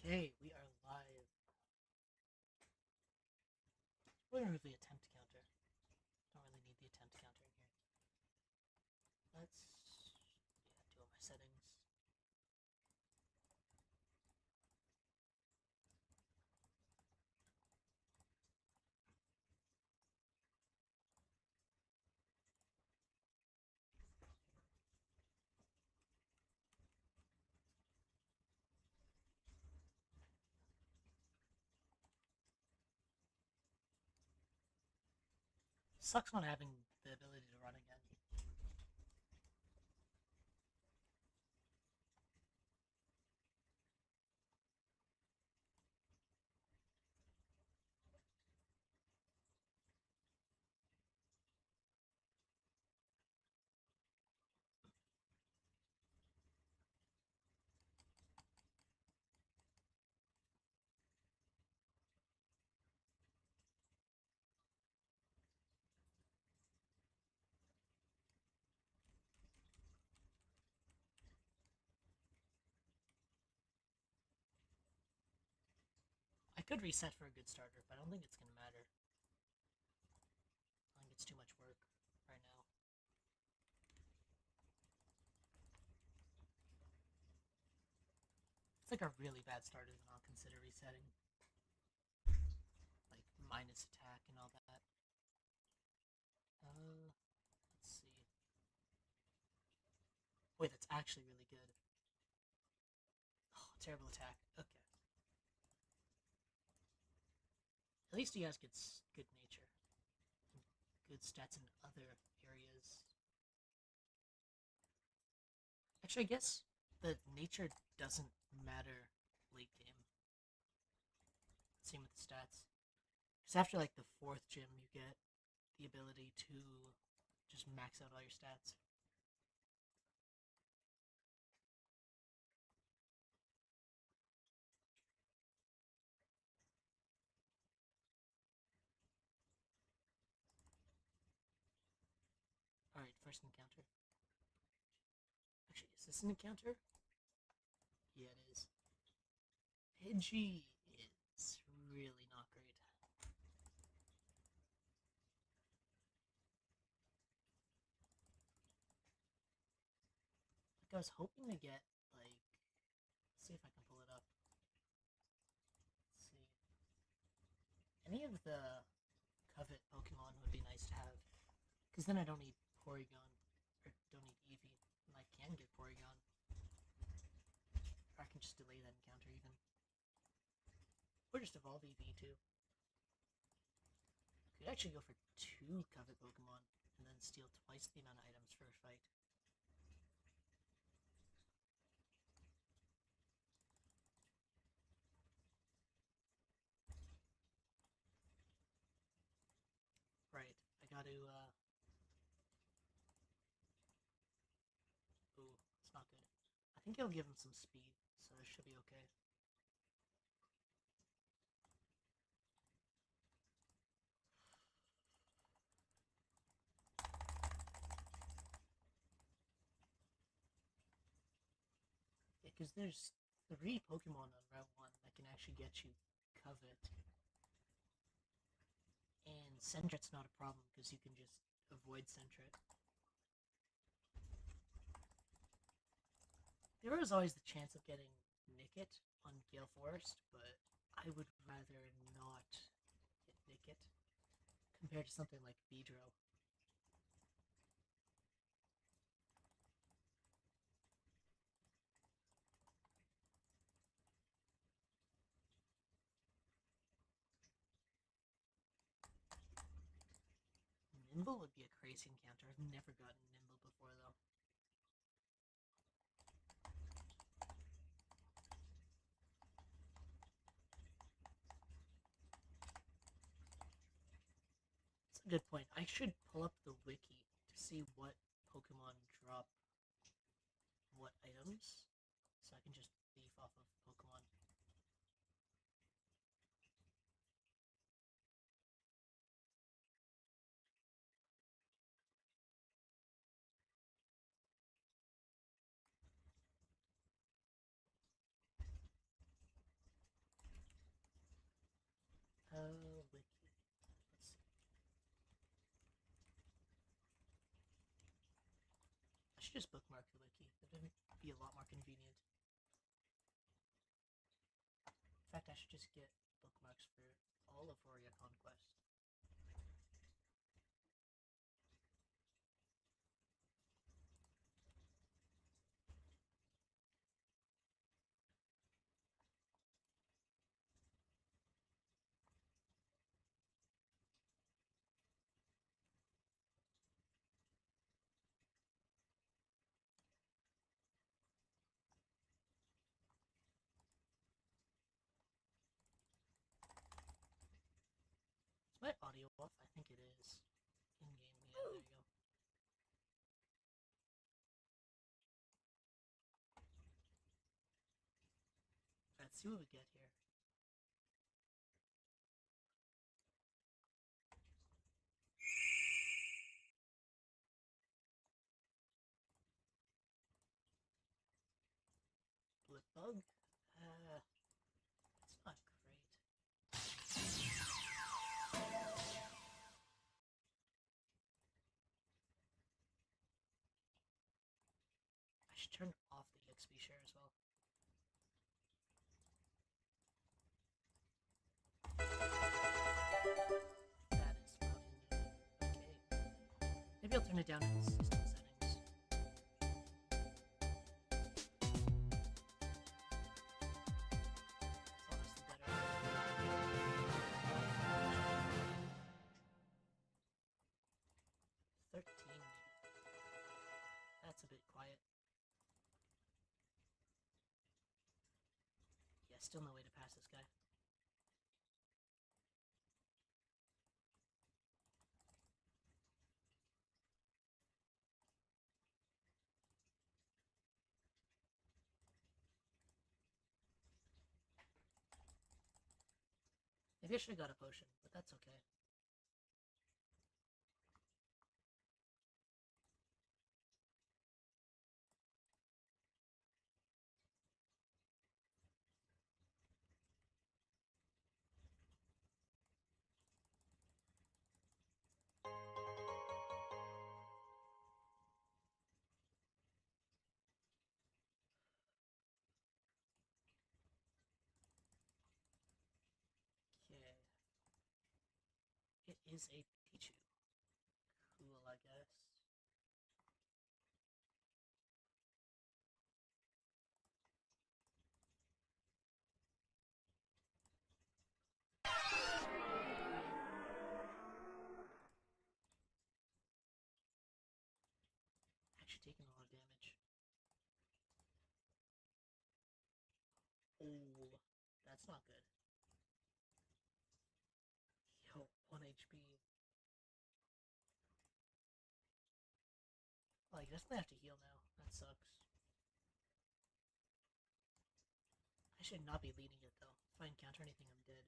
Okay, we are live. We're gonna remove the attempt counter. Don't really need the attempt counter in here. Let's do all my settings. Sucks not having the ability to run again. I could reset for a good starter, but I don't think it's gonna matter. I think it's too much work right now. It's like a really bad starter, then I'll consider resetting. Like minus attack and all that. Let's see. Wait, that's actually really good. Oh, terrible attack. Okay. At least he has good nature. And good stats in other areas. Actually, I guess the nature doesn't matter late game. Same with the stats. Because after like the fourth gym, you get the ability to just max out all your stats. Alright, first encounter. Actually, is this an encounter? Yeah, it is. Pidgey is really not great. Like, I was hoping to get, like, let's see if I can pull it up. Let's see. Any of the Covet Pokemon would be nice to have. Because then I don't need Porygon, or don't need Eevee, and I can get Porygon. Or I can just delay that encounter even. Or just evolve Eevee too. Could actually go for 2 Covet Pokemon, and then steal twice the amount of items for a fight. Right, I gotta, ooh, it's not good. I think it'll give him some speed, so it should be okay. Because there's 3 Pokemon on Route 1 that can actually get you Covet. And Sentret's not a problem because you can just avoid Sentret. There is always the chance of getting Nickit on Gale Forest, but I would rather not get Nickit compared to something like Beedrill. Nimble would be a crazy encounter. I've never gotten Nimble before, though. That's a good point. I should pull up the wiki to see what Pokemon drop what items, so I can just beef off of Pokemon. just bookmark the wiki. It would be a lot more convenient. In fact, I should just get bookmarks for all of Roria Conquest. Is my audio off? I think it is. In-game, yeah, there you go. Let's see what we get here. Blip bug? It's not great. I should turn off the XP share as well. That is not okay. Maybe I'll turn it down in the system settings. It's honestly better. 13 maybe. That's a bit quiet. Yeah, still no way to pass this guy. Maybe I should have got a potion, but that's okay. Okay. It is a Pichu. Cool, I guess. Actually taking a lot of damage. Oh, that's not good. Yo, 1 HP. Oh, you definitely have to heal now. That sucks. I should not be leading it though. If I encounter anything, I'm dead.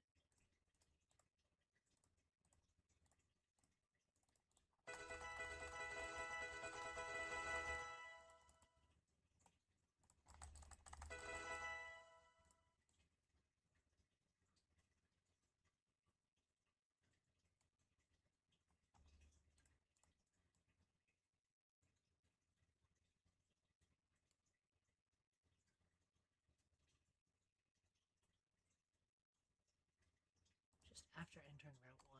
Just after entering Route 1,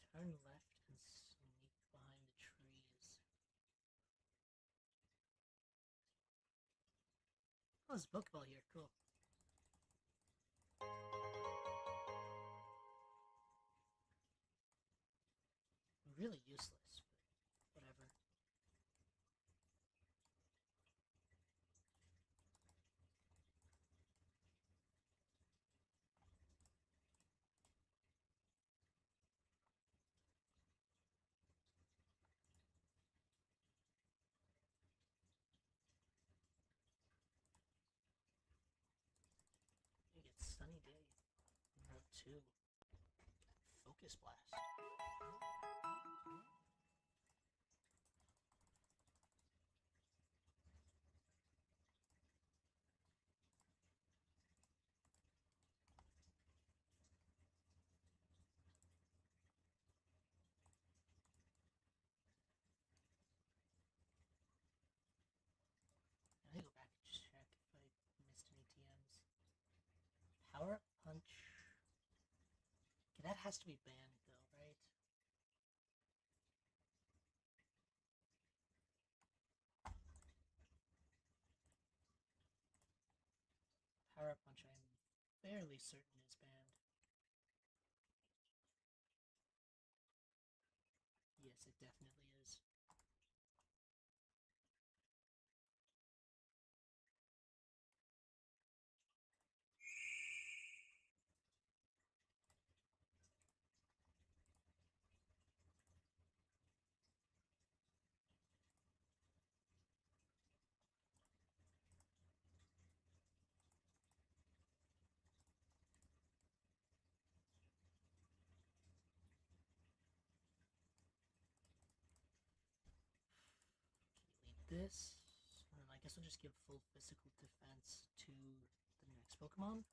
turn left and sneak behind the trees. Oh, there's a Pokeball here. Cool. Really useless, but whatever. You get Sunny Day. Route 2. Focus Blast. That has to be banned, though, right? Power Punch, I'm fairly certain is banned. Yes, it definitely is. Delete this. And then I guess we'll just give full physical defense to the next Pokemon.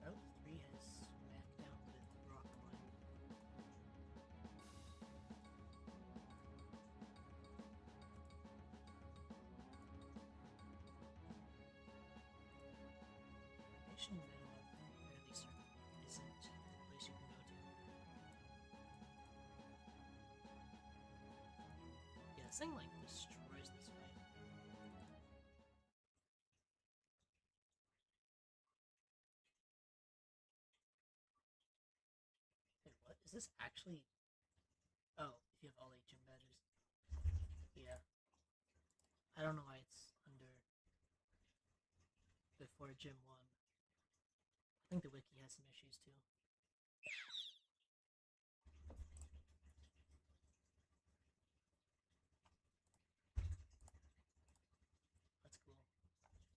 Route 3 has smacked down with Rock Climb. Mission Minimum, I'm fairly certain, isn't the place you can go to. Yeah, this thing like destroys this fight. Wait, what? Is this actually... Oh, if you have all 8 gym badges. Yeah. I don't know why it's under before Gym 1. I think the wiki has some issues too. That's cool. Glistening Grotto.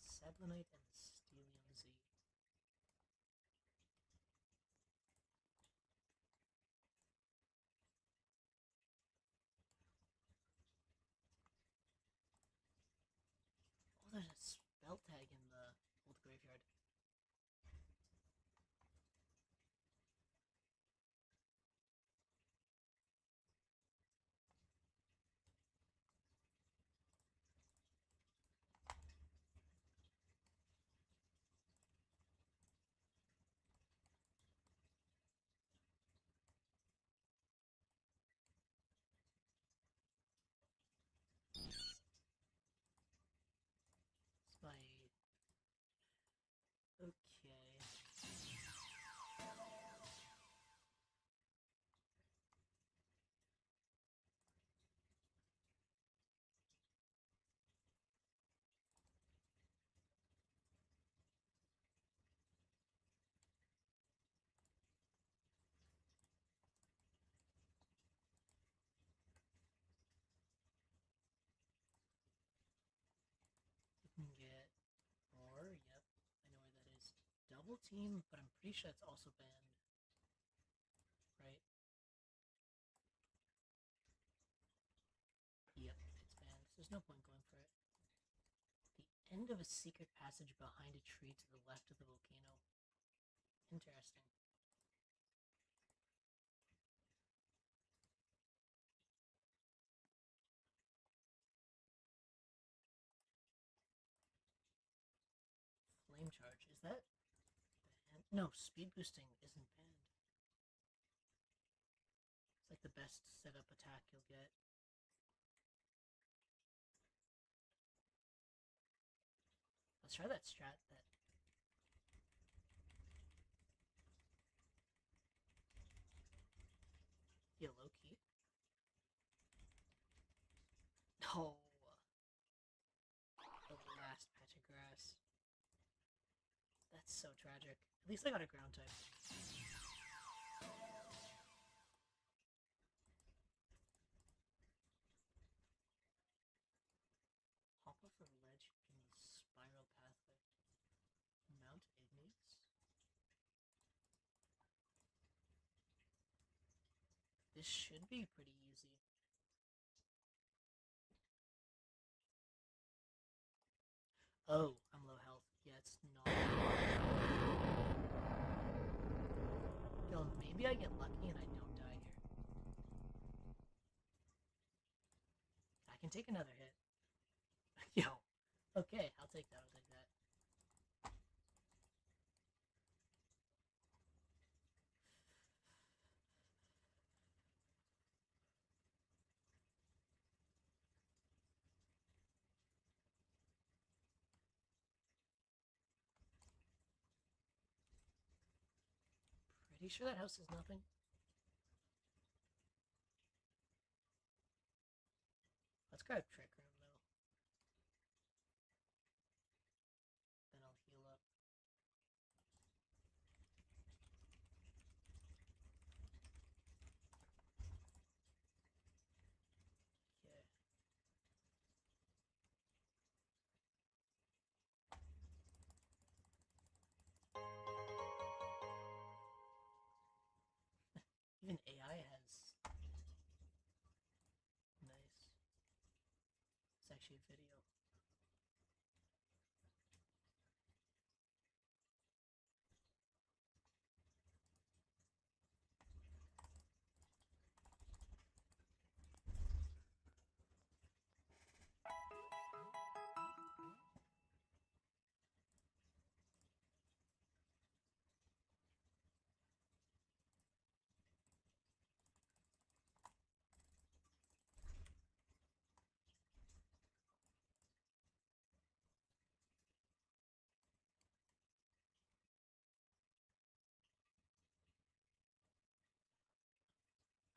Sablinite and Stelium Z. Oh, there's a spell tag in the old graveyard. It's my... Okay. You can get Roar, yep. I know where that is. Double Team, but I'm pretty sure it's also banned. Right? Yep, it's banned. There's no point going for it. The end of a secret passage behind a tree to the left of the volcano. Interesting. Flame Charge, is that banned? No, speed boosting isn't banned. It's like the best setup attack you'll get. Let's try that strat that... Yeah, low key. Oh. The last patch of grass. That's so tragic. At least I got a ground type. Hop off a ledge in the spiral pathway. Mount Ignis. This This should be pretty easy. Oh, I'm low health. Yeah, it's not. Yo, maybe I get lucky and I don't die here. I can take another hit. Yo. Okay, I'll take that. I'll take that. Pretty sure that house is nothing. Let's grab Trick Room, though. Then I'll heal up. Okay. Even AI has... Nice. It's actually a video.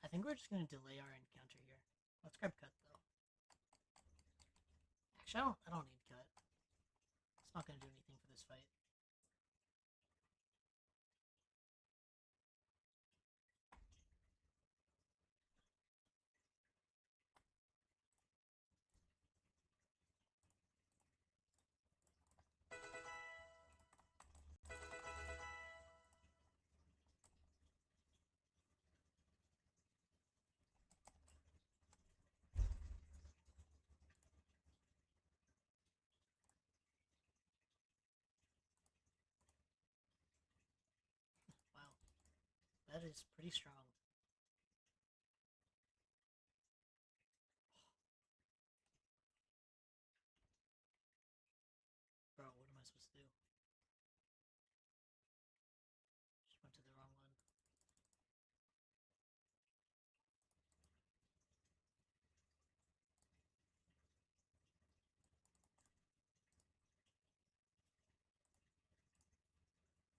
I think we're just going to delay our encounter here. Let's grab Cut, though. Actually, I don't need Cut. It's not going to do anything for this fight. Wow. That is pretty strong. Bro, what am I supposed to do? Just went to the wrong one.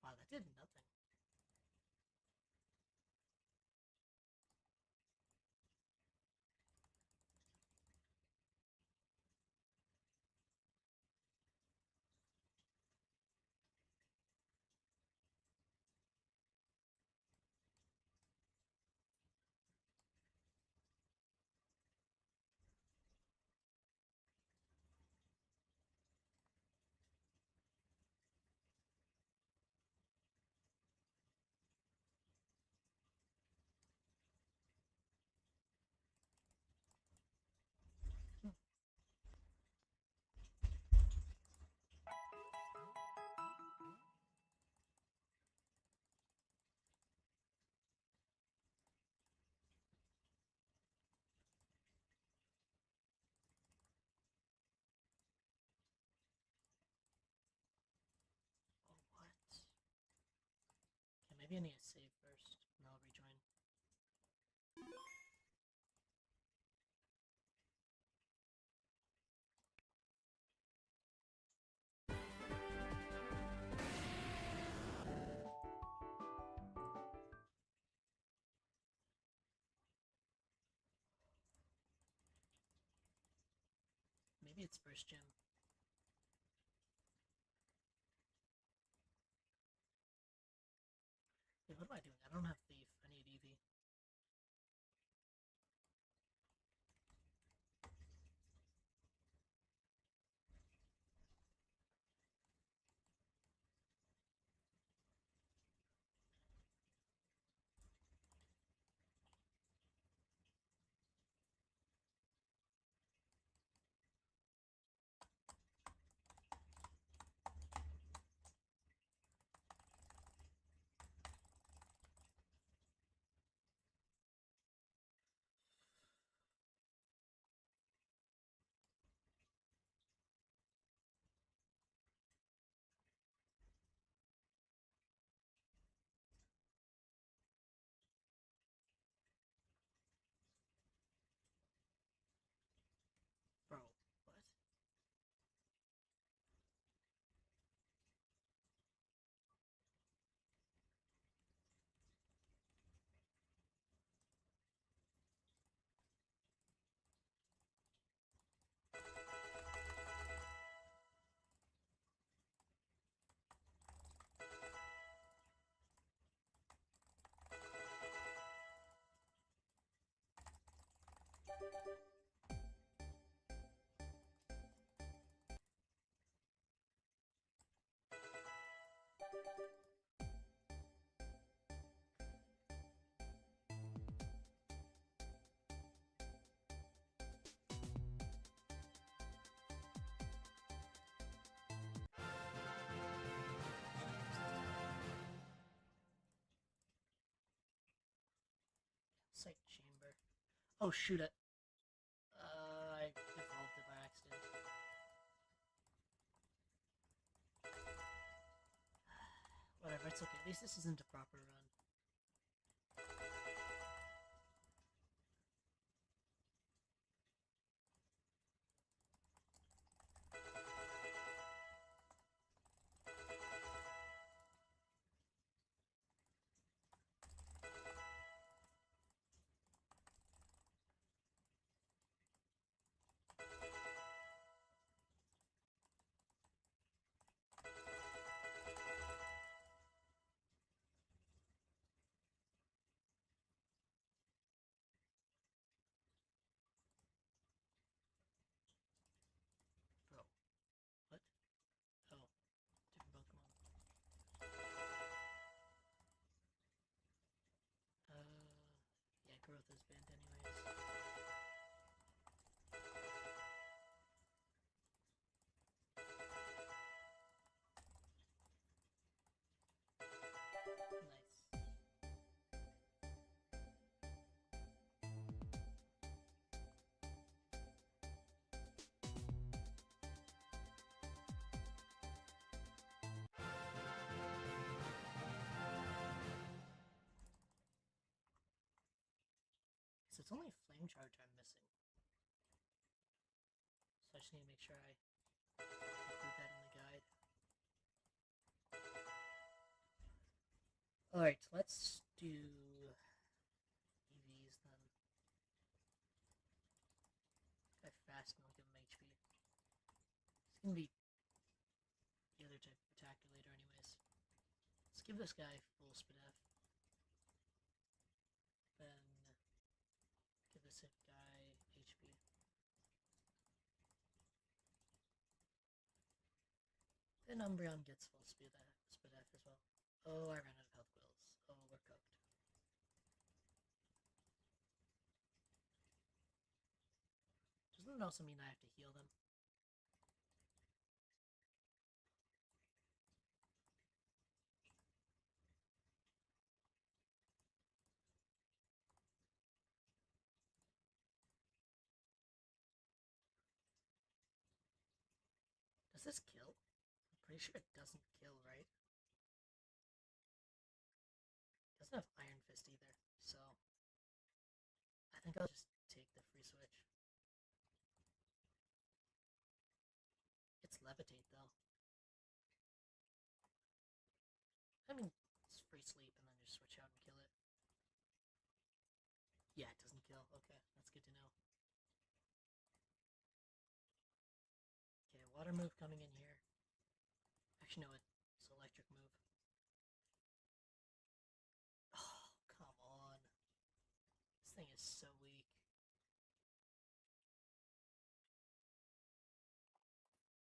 Wow, that did nothing. Oh, what? Okay, maybe I need to save first, and I'll rejoin. Maybe it's first gym. Wait, what am I doing? I don't have Thief. I need EV. Sight chamber. Oh shoot it. I evolved it by accident. Whatever, it's okay. At least this isn't a proper run. Bro. What? Oh. Different Pokemon. Yeah, growth is banned anyways. Nice. So it's only Flame Charge I'm missing. So I just need to make sure I include that in the guide. Alright, let's do EVs then. Guy fast and I'll give him HP. It's gonna be the other type of attacker later anyways. Let's give this guy full Spadef. Then give this guy HP. Then Umbreon gets full Spadef as well. Oh, I ran out of health quills. Oh, we're cooked. Doesn't it also mean I have to heal them? Does this kill? I'm pretty sure it doesn't kill, right? It doesn't have Iron Fist either, so I think I'll just take the free switch. It's Levitate though. I mean, it's free sleep and then just switch out and kill it. Yeah, it doesn't kill. Okay, that's good to know. Okay, water move coming in here. Actually, no, it's electric move. Oh, come on. This thing is so weak.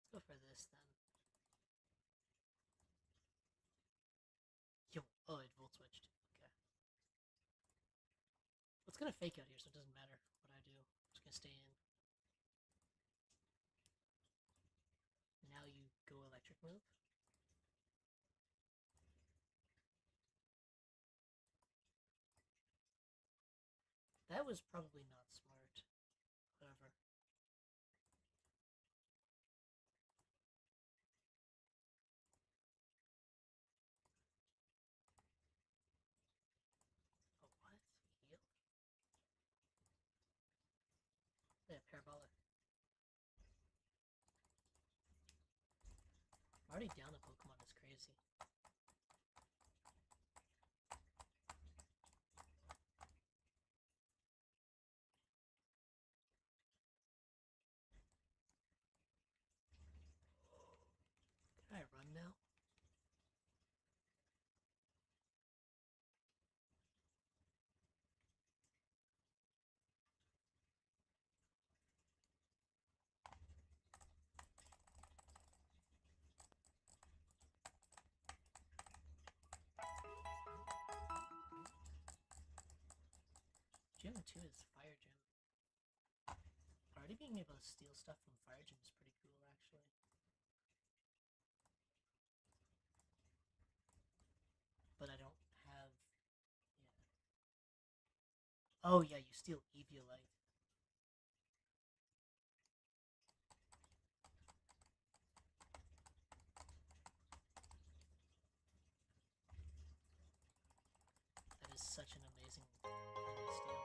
Let's go for this then. Yo, oh, it volt switched. Okay. Well, it's gonna fake out here, so it doesn't matter what I do. I'm just gonna stay in. Now you go electric move. That was probably not smart. Whatever. Oh, what? Heal? Yeah, parabolic. I'm already down a Pokemon, it's crazy. Can I run now? Gym 2 is Fire Gym. Already being able to steal stuff from Fire Gym is pretty cool, actually. But I don't have... Yeah. Oh yeah, you steal Eviolite. That is such an amazing thing to steal.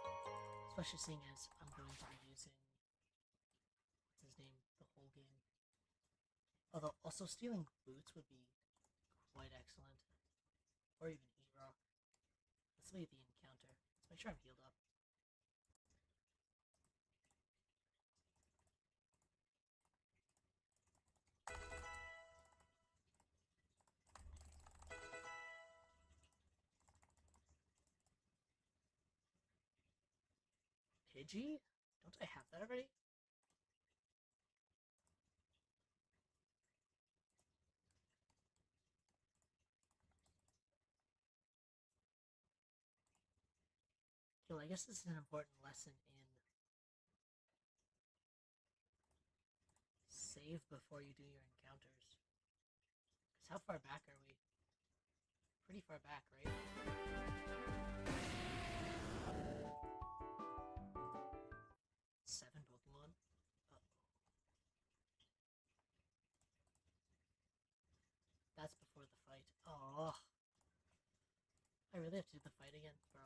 Especially seeing as I'm going to be using what's his name the whole game. Although also stealing boots would be quite excellent. Or even E-Rock. Let's leave the encounter. Let's make sure I'm healed up. Pidgey? Don't I have that already? Well, I guess this is an important lesson in save before you do your encounters. Because how far back are we? Pretty far back, right? 7 Pokemon? Uh-oh. That's before the fight. Oh, I really have to do the fight again, bro.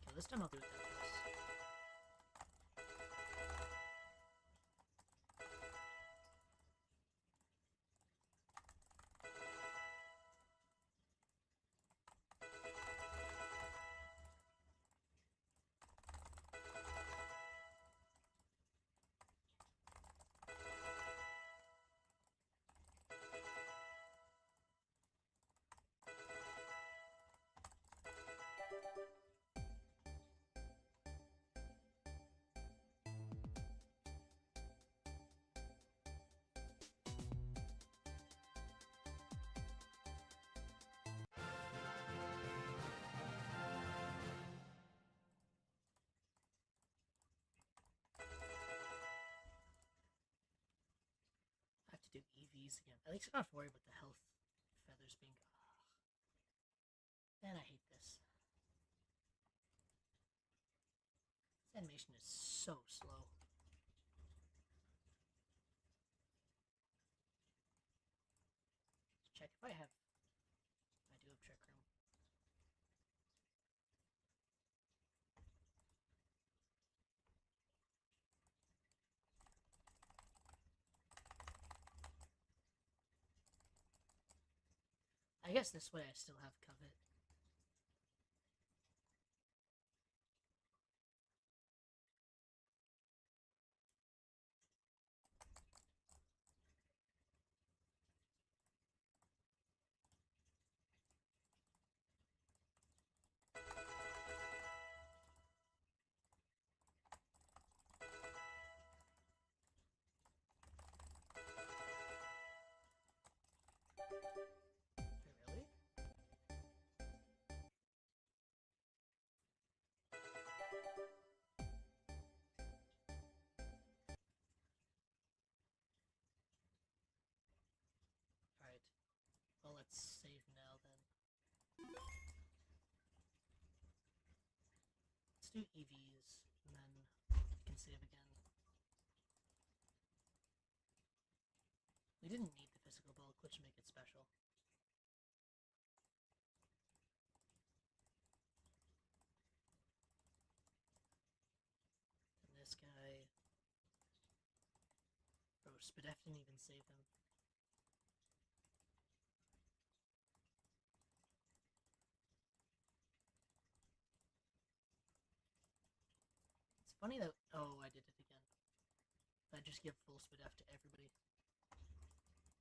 Okay, this time I'll do it that first. I have to do EVs again. At least I don't have to worry about the health feathers being... Man, I hate this. This animation is so slow. Let's check if I have... I do have Trick Room. I guess this way I still have Covet. Really? Alright. Well, let's save now then. Let's do EVs, and then we can save again. We didn't need the physical bulk, which make it special. And this guy... Bro, Spadef didn't even save him. It's funny that... Oh, I did it again. I just give full Spadef to everybody.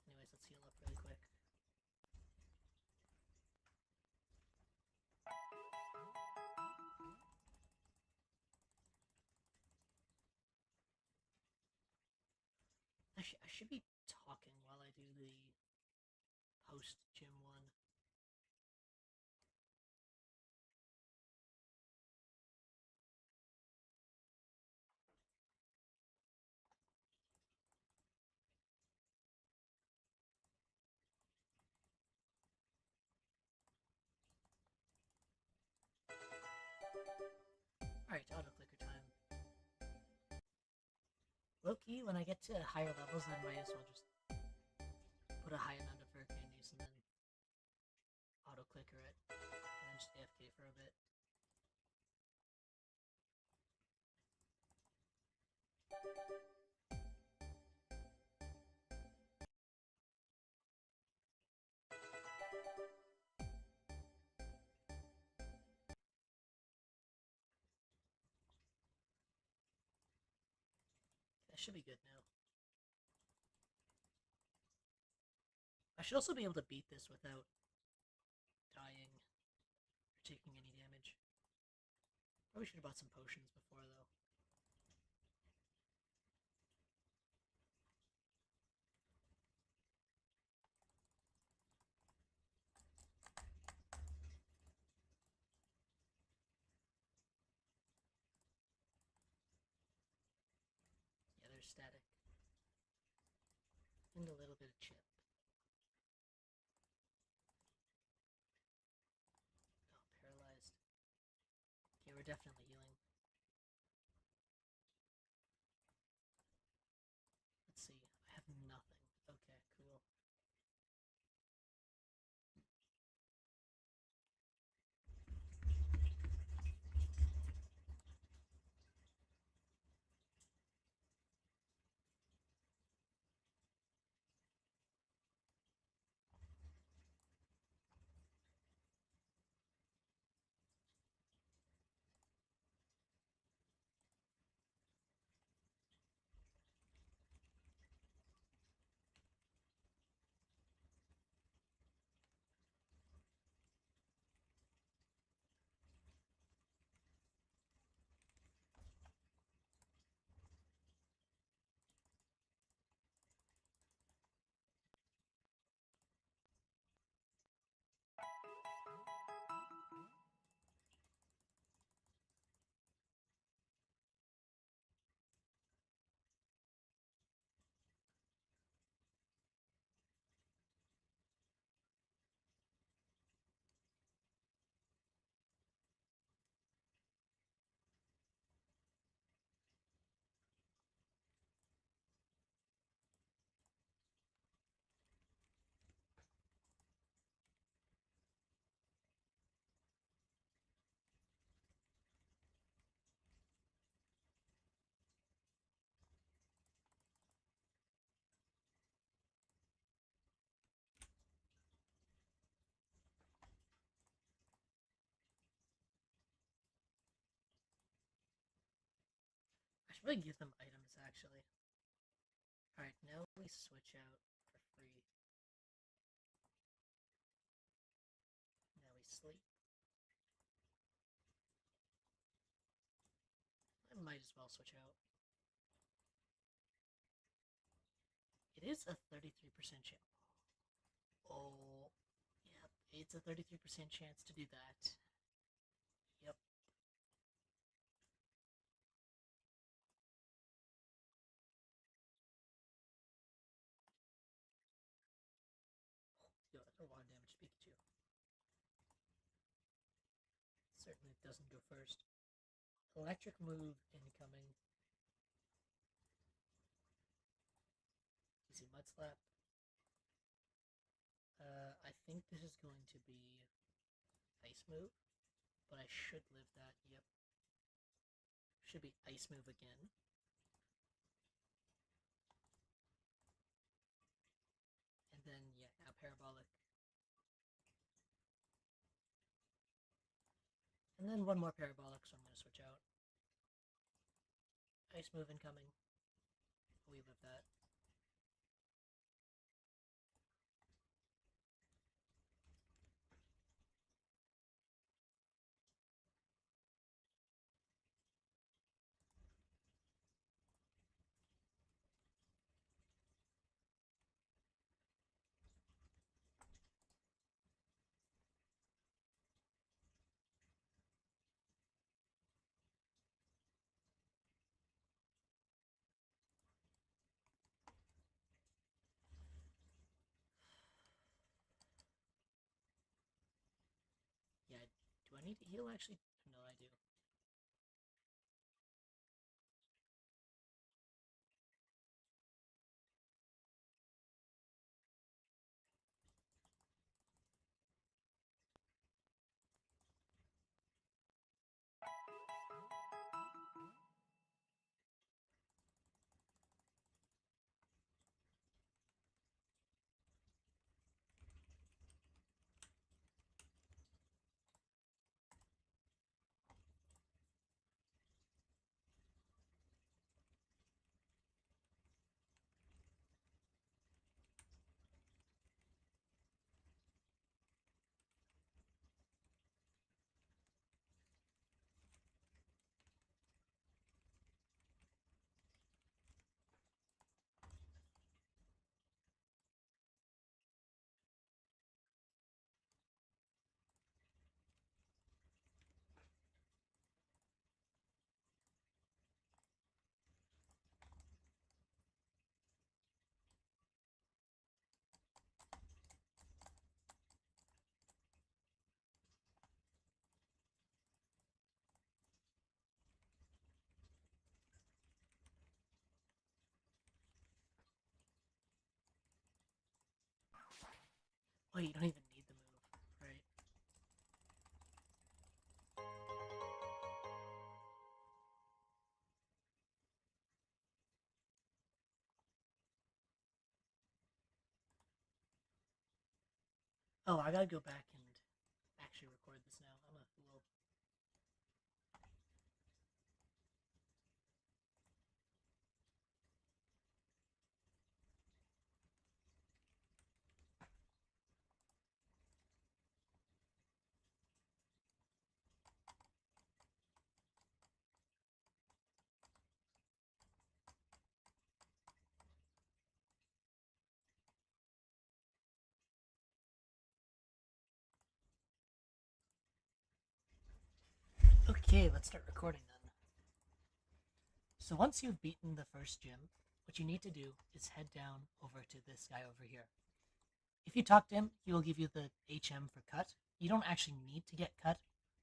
Anyways, let's heal up really quick. I should be talking while I do the post-gym one. Alright, auto-clicker time. Low-key, when I get to higher levels, I might as well just put a high amount of rare candies and then auto-clicker it, and then just AFK for a bit. That should be good now. I should also be able to beat this without dying or taking any damage. Probably should have bought some potions before, though. Yeah, they're static. And a little bit of chip. Oh, paralyzed. Okay, we're definitely healing. Let's see. I have nothing. Okay, cool. I should probably give them items, actually. Alright, now we switch out for free. Now we sleep. I might as well switch out. It is a 33% chance. Oh, yep, it's a 33% chance to do that. Yep. Yo, that's a lot of damage to Pikachu. Certainly doesn't go first. Electric move incoming. Easy mud slap. I think this is going to be ice move, but I should live that. Yep. Should be ice move again. And then, yeah, now parabolic. And then one more parabolic, so I'm going to switch out. Ice move incoming. We live that. Yeah, do I need to heal actually? No, I do. Oh, you don't even need the move, right? Oh, I gotta go back and actually record this now. I'm a fool. Okay, let's start recording then. So once you've beaten the first gym, what you need to do is head down over to this guy over here. If you talk to him, he will give you the HM for cut. You don't actually need to get cut,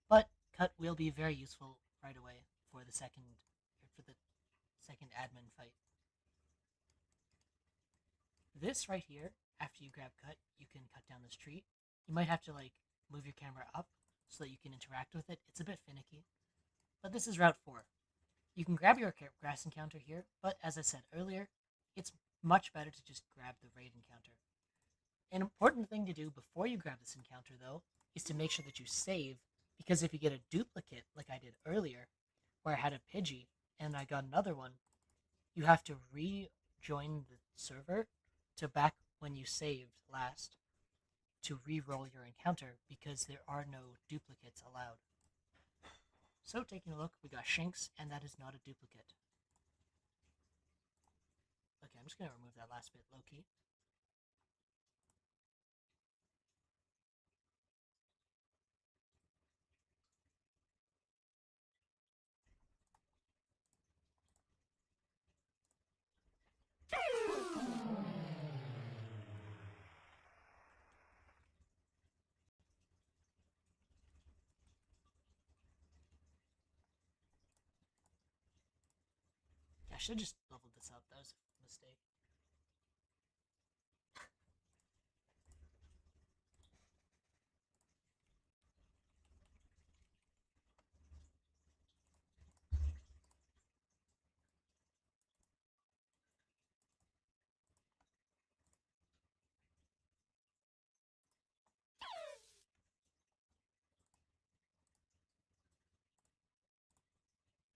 but cut will be very useful right away for the second admin fight. This right here, after you grab cut, you can cut down this tree. You might have to like move your camera up so that you can interact with it. It's a bit finicky, but this is Route 4. You can grab your grass encounter here, but as I said earlier, it's much better to just grab the raid encounter. An important thing to do before you grab this encounter, though, is to make sure that you save, because if you get a duplicate, like I did earlier, where I had a Pidgey and I got another one, you have to rejoin the server to back when you saved last to re-roll your encounter, because there are no duplicates allowed. So, taking a look, we got Shinx, and that is not a duplicate. Okay, I'm just going to remove that last bit low-key. I should have just leveled this up. That was a mistake.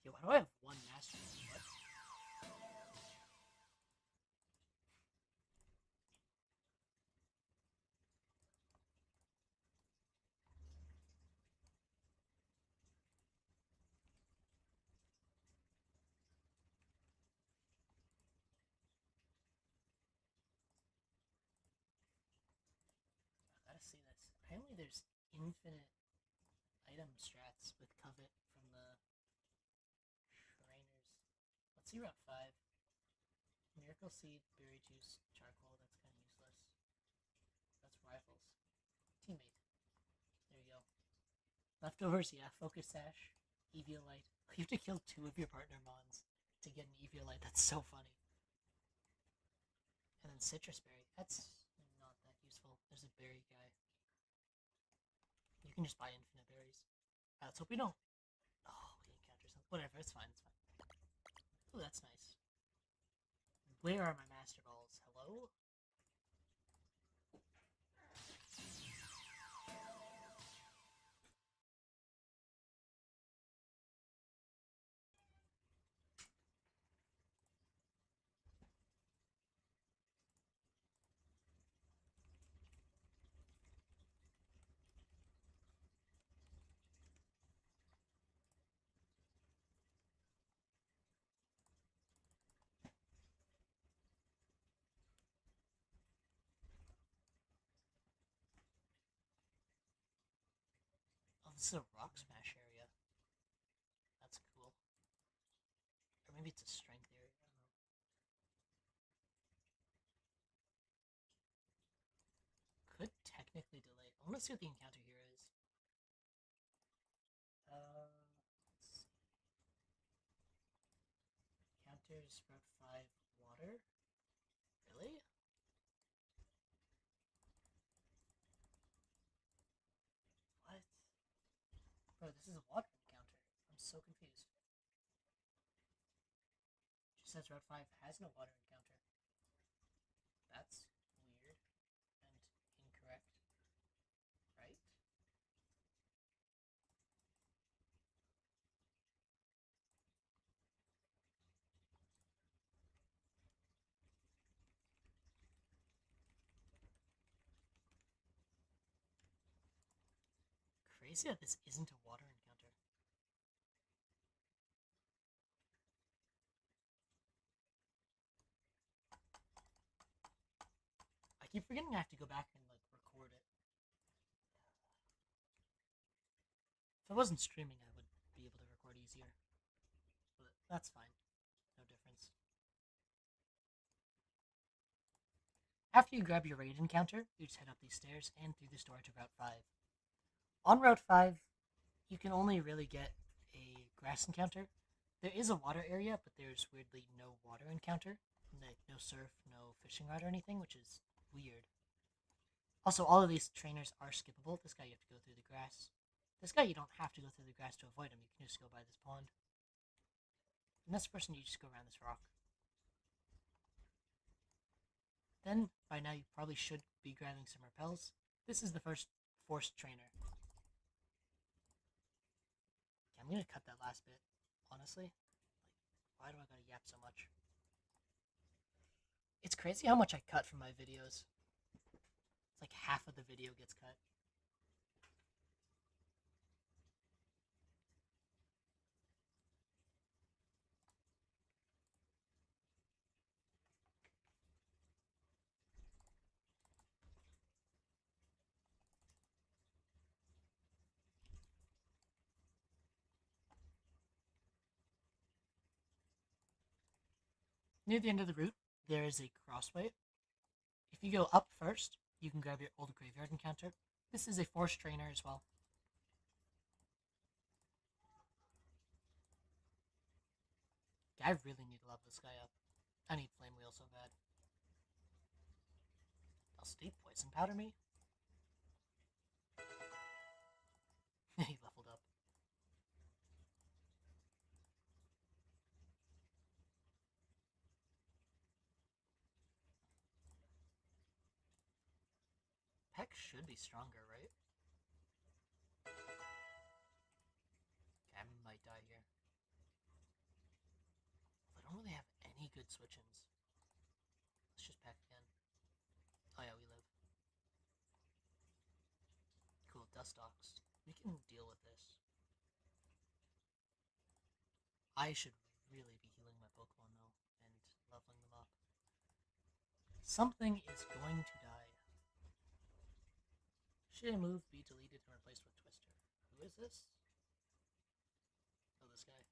Okay, why do I have one master? What? I gotta see this. Apparently, there's infinite item strats with Covet from the Shriners. Let's see Route 5. Miracle Seed, Berry Juice, Charcoal. That's kind of useless. That's Rivals. Teammate. There you go. Leftovers, yeah. Focus Sash, Eviolite. You have to kill 2 of your partner Mons to get an Eviolite. That's so funny. And then Citrus Berry. That's not that useful. There's a berry guy. You can just buy infinite berries. Let's hope we don't. Oh, we encounter something. Whatever, it's fine, it's fine. Oh, that's nice. Where are my Master Balls? Hello? Oh, this is a Rock Smash area. That's cool. Or maybe it's a strength area. I don't know. Could technically delay. I want to see what the encounter here is. Let's see. Encounters Route 5 water? Really? Bro, this is a water encounter. I'm so confused. It just says Route 5 has no water encounter. That's weird and incorrect, right? Crazy that this isn't a water encounter. I keep forgetting I have to go back and like record it. If I wasn't streaming, I would be able to record easier. But that's fine. No difference. After you grab your raid encounter, you just head up these stairs and through this door to Route 5. On Route 5, you can only really get a grass encounter. There is a water area, but there's weirdly no water encounter. Like, no surf, no fishing rod or anything, which is weird. Also, all of these trainers are skippable. This guy you have to go through the grass. This guy you don't have to go through the grass to avoid him. You can just go by this pond. And this person you just go around this rock. Then, by now you probably should be grabbing some repels. This is the first forced trainer. Okay, I'm gonna cut that last bit, honestly. Like, why do I gotta yap so much? It's crazy how much I cut from my videos. It's like half of the video gets cut. Near the end of the route, there is a crossway. If you go up first, you can grab your old graveyard encounter. This is a forced trainer as well. I really need to level this guy up. I need Flame Wheel so bad. Else did he poison powder me? He leveled up. Peck should be stronger, right? Okay, I might die here. I don't really have any good switch-ins. Let's just pack again. Oh yeah, we live. Cool, Dustox. We can deal with this. I should really be healing my Pokemon though, and leveling them up. Something is going to die. Should a move be deleted and replaced with Twister? Who is this? Oh, this guy.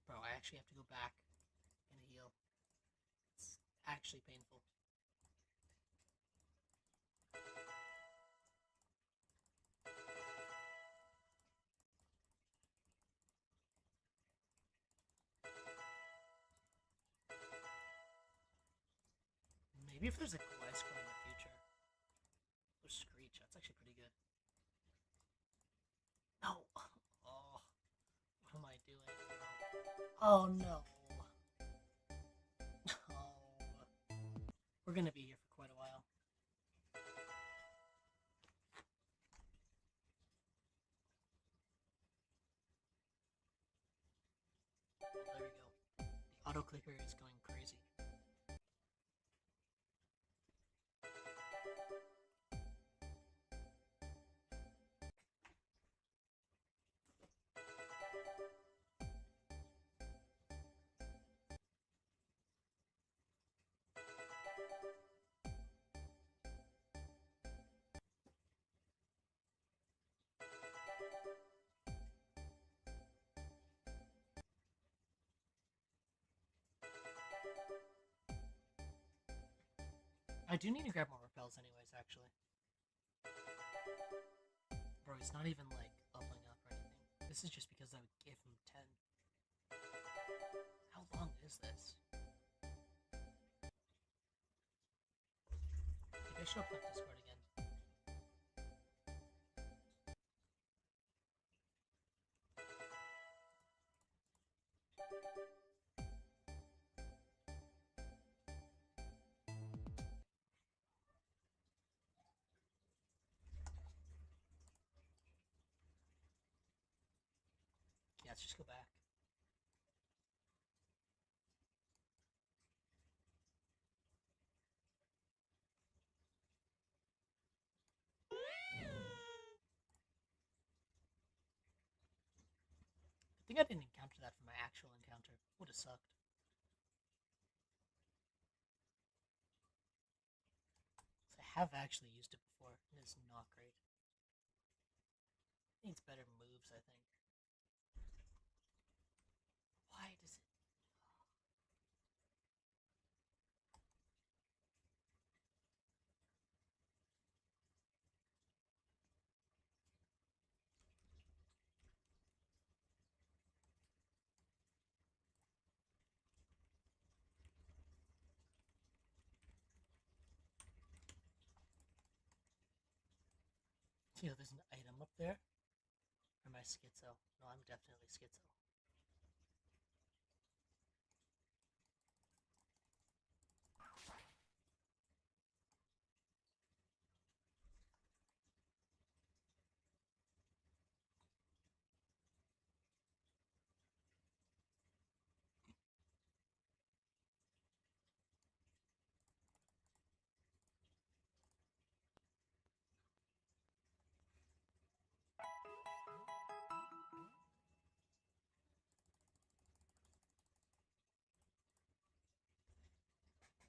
Bro, I actually have to go back and heal. It's actually painful. Maybe if there's a Gliscor in the future. Or Screech, that's actually pretty good. No! Oh, what am I doing? Oh no. Oh. We're gonna be here for quite a while. There we go. The auto clicker is going crazy. I do need to grab more repels anyways, actually. Bro, he's not even, like, leveling up or anything. This is just because I would give him 10. How long is this? should open up Discord again. Yeah, let's just go back. I think I didn't encounter that from my actual encounter. Would have sucked. I have actually used it before. It is not great. It needs better moves, I think. Why does it... You know, there's an item up there. Or am I schizo? No, I'm definitely schizo.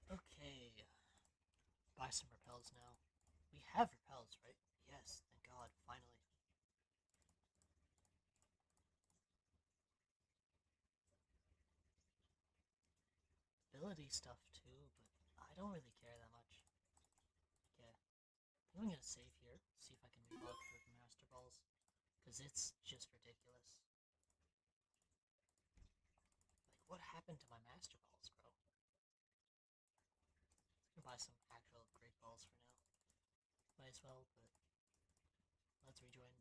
Okay. Buy some repels now. We have repels, right? Yes, thank God, finally. Ability stuff too, but I don't really care that much. Okay. I'm gonna save here, see if I can reload for the Master Balls. Because it's just ridiculous. Like, what happened to my Master Balls, bro? I'm gonna buy some actual Great Balls for now. Might as well, but let's rejoin.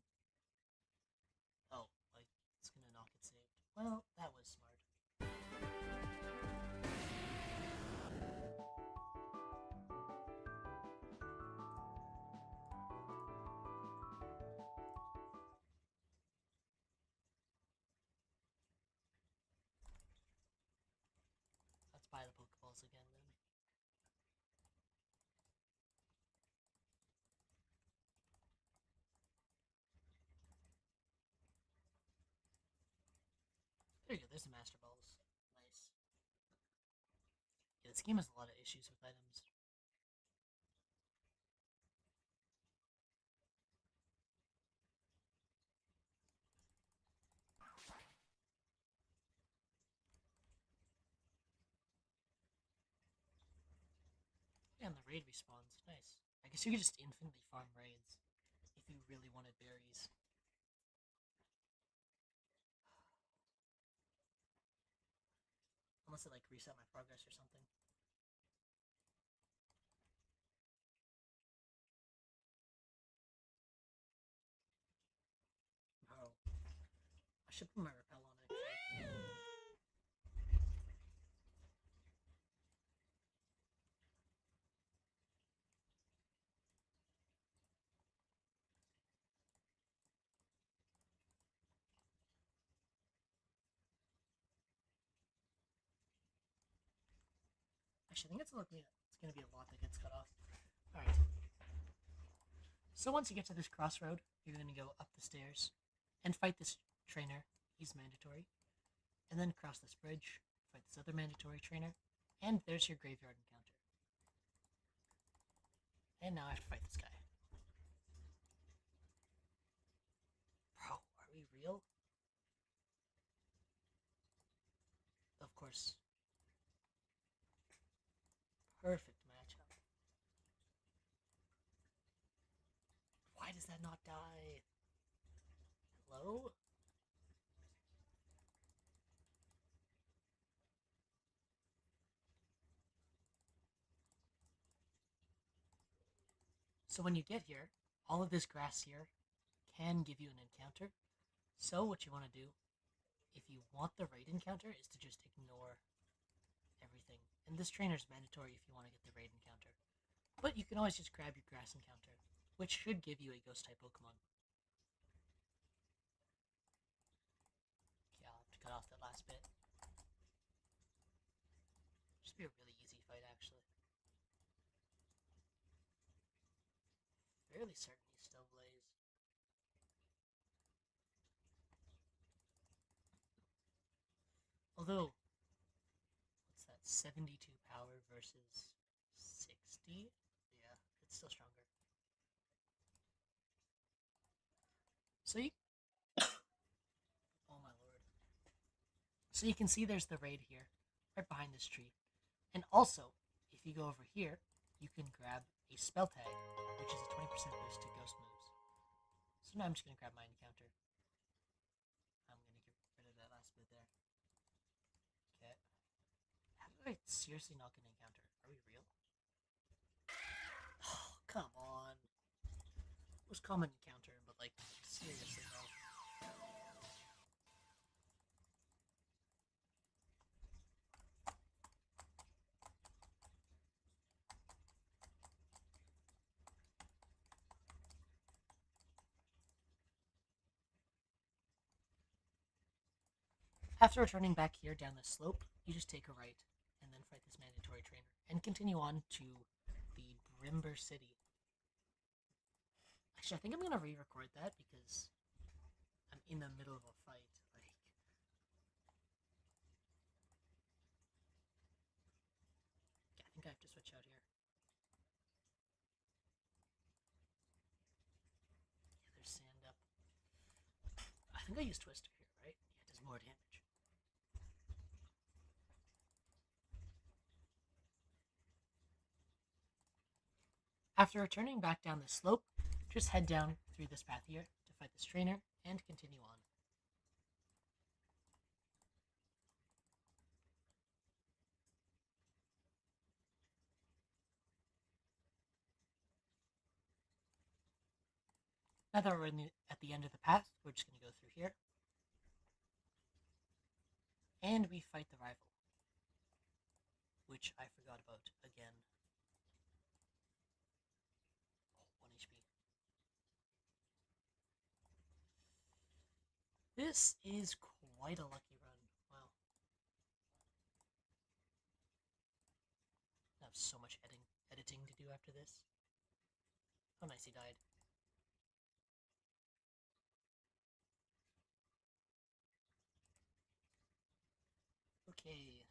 Oh, like, it's gonna not get saved. Well, that was smart. Let's buy the Pokeballs again then. There you go, there's the Master Balls. Nice. Yeah, this game has a lot of issues with items. Yeah, and the raid respawns. Nice. I guess you could just infinitely farm raids if you really wanted berries. Unless it like reset my progress or something. Oh. I should put my repel on it. Actually, I think it's gonna be a lot that gets cut off. Alright. So once you get to this crossroad, you're gonna go up the stairs and fight this trainer. He's mandatory. And then cross this bridge, fight this other mandatory trainer, and there's your graveyard encounter. And now I have to fight this guy. Bro, are we real? Of course. Perfect matchup. Why does that not die? Hello? So when you get here, all of this grass here can give you an encounter. So what you want to do, if you want the raid encounter, is to just ignore everything. And this trainer's mandatory if you want to get the raid encounter. But you can always just grab your grass encounter, which should give you a ghost type Pokemon. Okay, I'll have to cut off that last bit. Just be a really easy fight, actually. Fairly certain he's still Blaze. Although, what's that? 72 power versus 60? Yeah, it's still stronger. So you... oh my lord. So you can see there's the raid here, right behind this tree. And also, if you go over here, you can grab a spell tag, which is a 20% boost to ghost moves. So now I'm just going to grab my encounter. I'm going to get rid of that last bit there. Okay. How did I seriously not get an encounter? Are we real? Oh, come on. It was common encounter, but like, seriously though. After returning back here down the slope, you just take a right and then fight this mandatory trainer and continue on to the Brimber City. Actually, I think I'm gonna re-record that because I'm in the middle of a fight. Like, yeah, I think I have to switch out here. Yeah, there's sand up. I think I use Twister here, right? Yeah, it does more damage. After returning back down the slope, just head down through this path here to fight this trainer and continue on. Now that we're at the end of the path, we're just going to go through here. And we fight the rival, which I forgot about again. Oh, 1 HP. This is quite a lucky run. Wow. I have so much editing to do after this. Oh, nice, he died. Okay.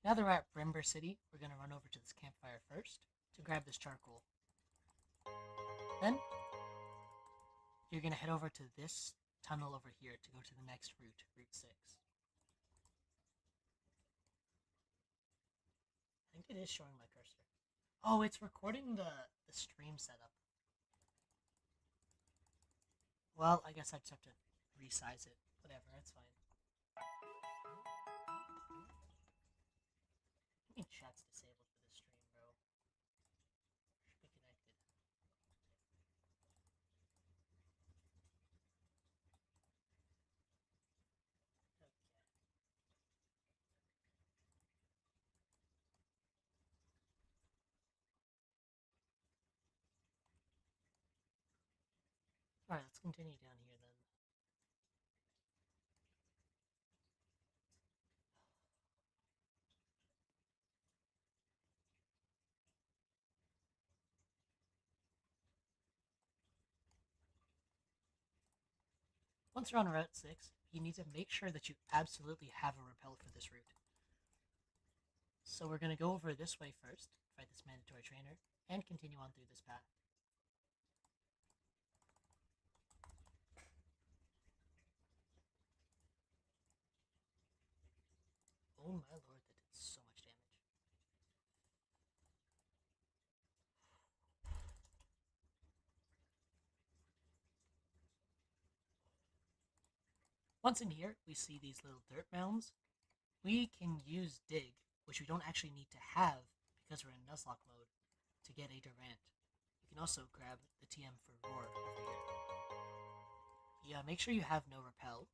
Now that we're at Brimber City, we're going to run over to this campfire first to grab this charcoal. Then, you're going to head over to this tunnel over here to go to the next route, Route 6. I think it is showing my cursor. Oh, it's recording the stream setup. Well, I guess I just have to resize it. Whatever, that's fine. I think chat's disabled for this stream, bro. Should be connected. Okay. Alright, let's continue down here then. Once you're on Route 6, you need to make sure that you absolutely have a repel for this route. So we're going to go over this way first, fight this mandatory trainer, and continue on through this path. Oh my lord, that did so much damage. Once in here, we see these little dirt mounds. We can use dig, which we don't actually need to have because we're in Nuzlocke mode, to get a Durant. You can also grab the TM for Roar over here. Yeah, make sure you have no repel.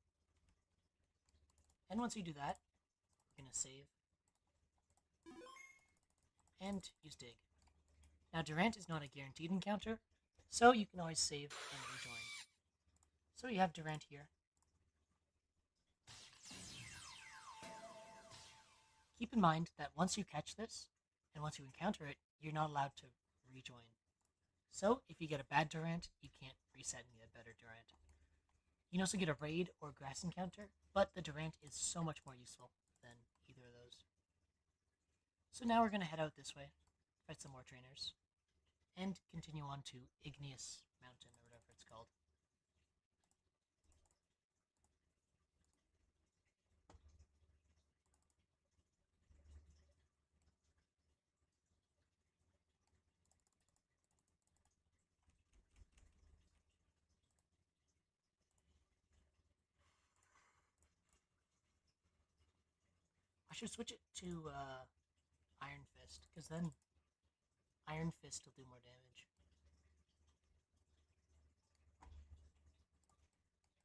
And once you do that, we're going to save and use dig. Now Durant is not a guaranteed encounter, so you can always save and rejoin. So you have Durant here. Keep in mind that once you catch this, and once you encounter it, you're not allowed to rejoin. So if you get a bad Durant, you can't reset and get a better Durant. You can also get a raid or grass encounter, but the Durant is so much more useful than either of those. So now we're going to head out this way, fight some more trainers, and continue on to Igneous Mountain, or whatever it's called. I should switch it to Iron Fist, because then Iron Fist will do more damage.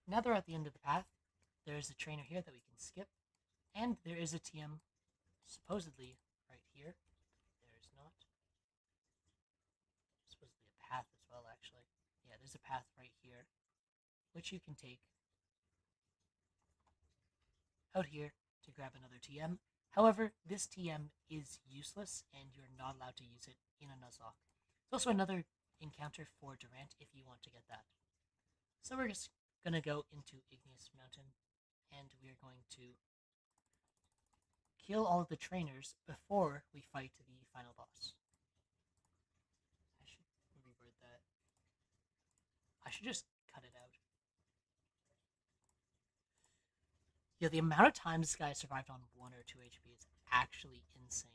Now they're at the end of the path. There is a trainer here that we can skip, and there is a TM supposedly right here. There is not. Supposedly a path as well, actually. Yeah, there's a path right here, which you can take out here to grab another TM. However, this TM is useless, and you're not allowed to use it in a Nuzlocke. It's also another encounter for Durant if you want to get that. So we're just going to go into Igneous Mountain, and we are going to kill all of the trainers before we fight the final boss. I should reword that. I should just cut it out. Yeah, the amount of times this guy survived on 1 or 2 HP is actually insane.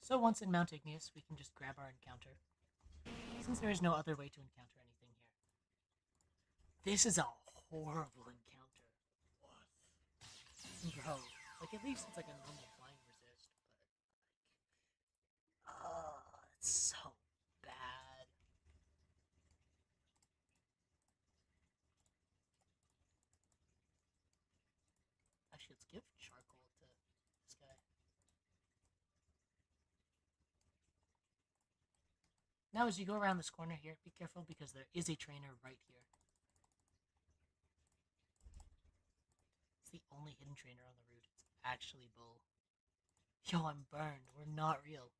So once in Mount Igneous, we can just grab our encounter, since there is no other way to encounter anything here. This is a horrible encounter. What? Bro, like at least it's like a normal flying resist, but like, it's so bad. Actually, let's give charcoal to this guy. Now, as you go around this corner here, be careful because there is a trainer right here. It's the only hidden trainer on the route. It's actually Bull. Yo, I'm burned. We're not real.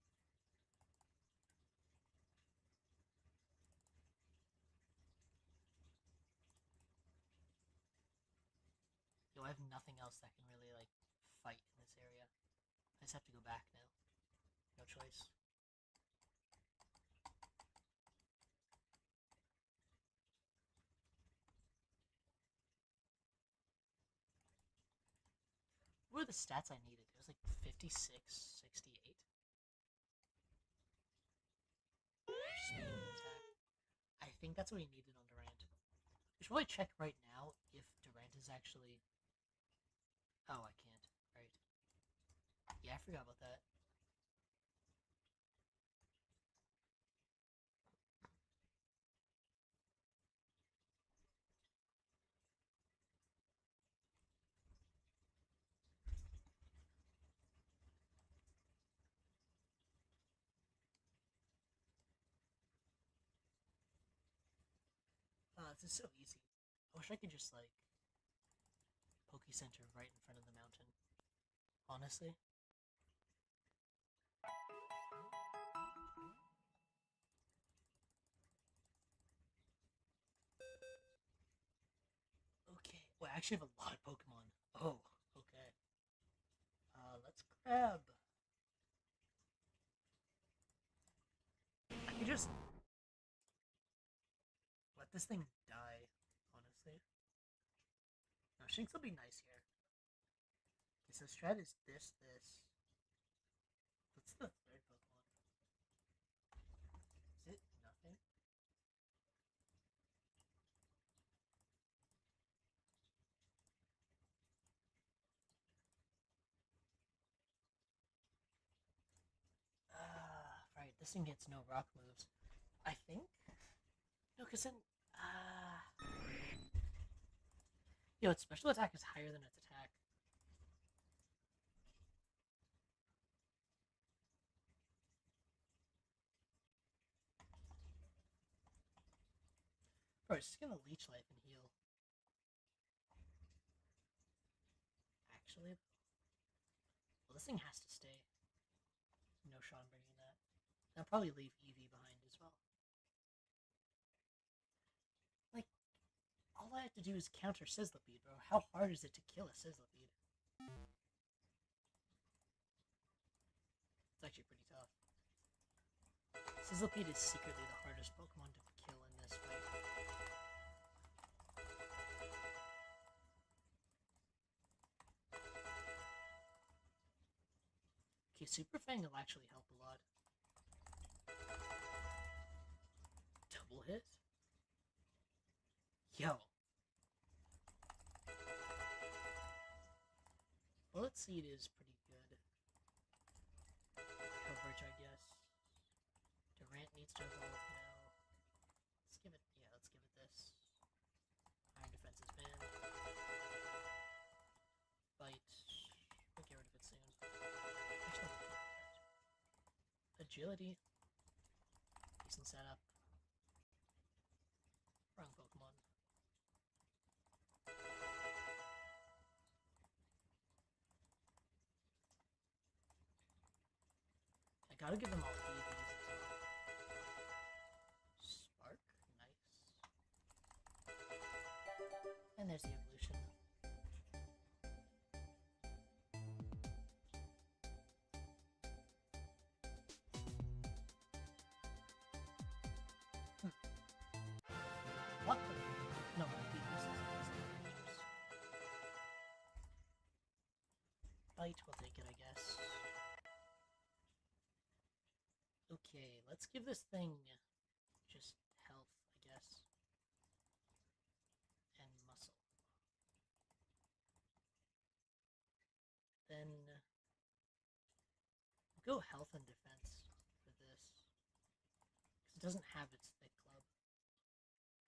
Yo, I have nothing else that can really, like, fight in this area. I just have to go back now. No choice. What were the stats I needed? It was like 56, 68. Speed attack. I think that's what he needed on Durant. We should probably check right now if Durant is actually... Oh, I can't. Right. Yeah, I forgot about that. This is so easy. I wish I could just, like, Poke Center right in front of the mountain. Honestly. Okay. Well, I actually have a lot of Pokemon. Oh, okay. Let's grab... I could just... let this thing die, honestly. No, Shinx will be nice here. Okay, so strat is this. Let's this thing hits no rock moves. I think? No, because then... Yo, its special attack is higher than its attack. Bro, it's just gonna leech life and heal. Actually, well, this thing has to stay. No shot in bringing that. I'll probably leave Eevee behind as well. Like, all I have to do is counter Sizzlipede, bro. How hard is it to kill a Sizzlipede? It's actually pretty tough. Sizzlipede is secretly the hardest Pokemon to kill in this fight. Okay, Super Fang will actually help a lot. Double hit? Yo. Bullet Seed is pretty good. Coverage, I guess. Durant needs to evolve now. Let's give it, yeah, let's give it this. Iron Defense is banned. Bite. We'll get rid of it soon. Actually, Agility. Decent setup. Wrong Pokemon. I gotta give them all EVs as well. Spark, nice. And there's the evolution. What the? No, this is Bite, we'll take it, I guess. Okay, let's give this thing just health, I guess. And muscle. Then we'll go health and defense for this. Because it doesn't have its thick club.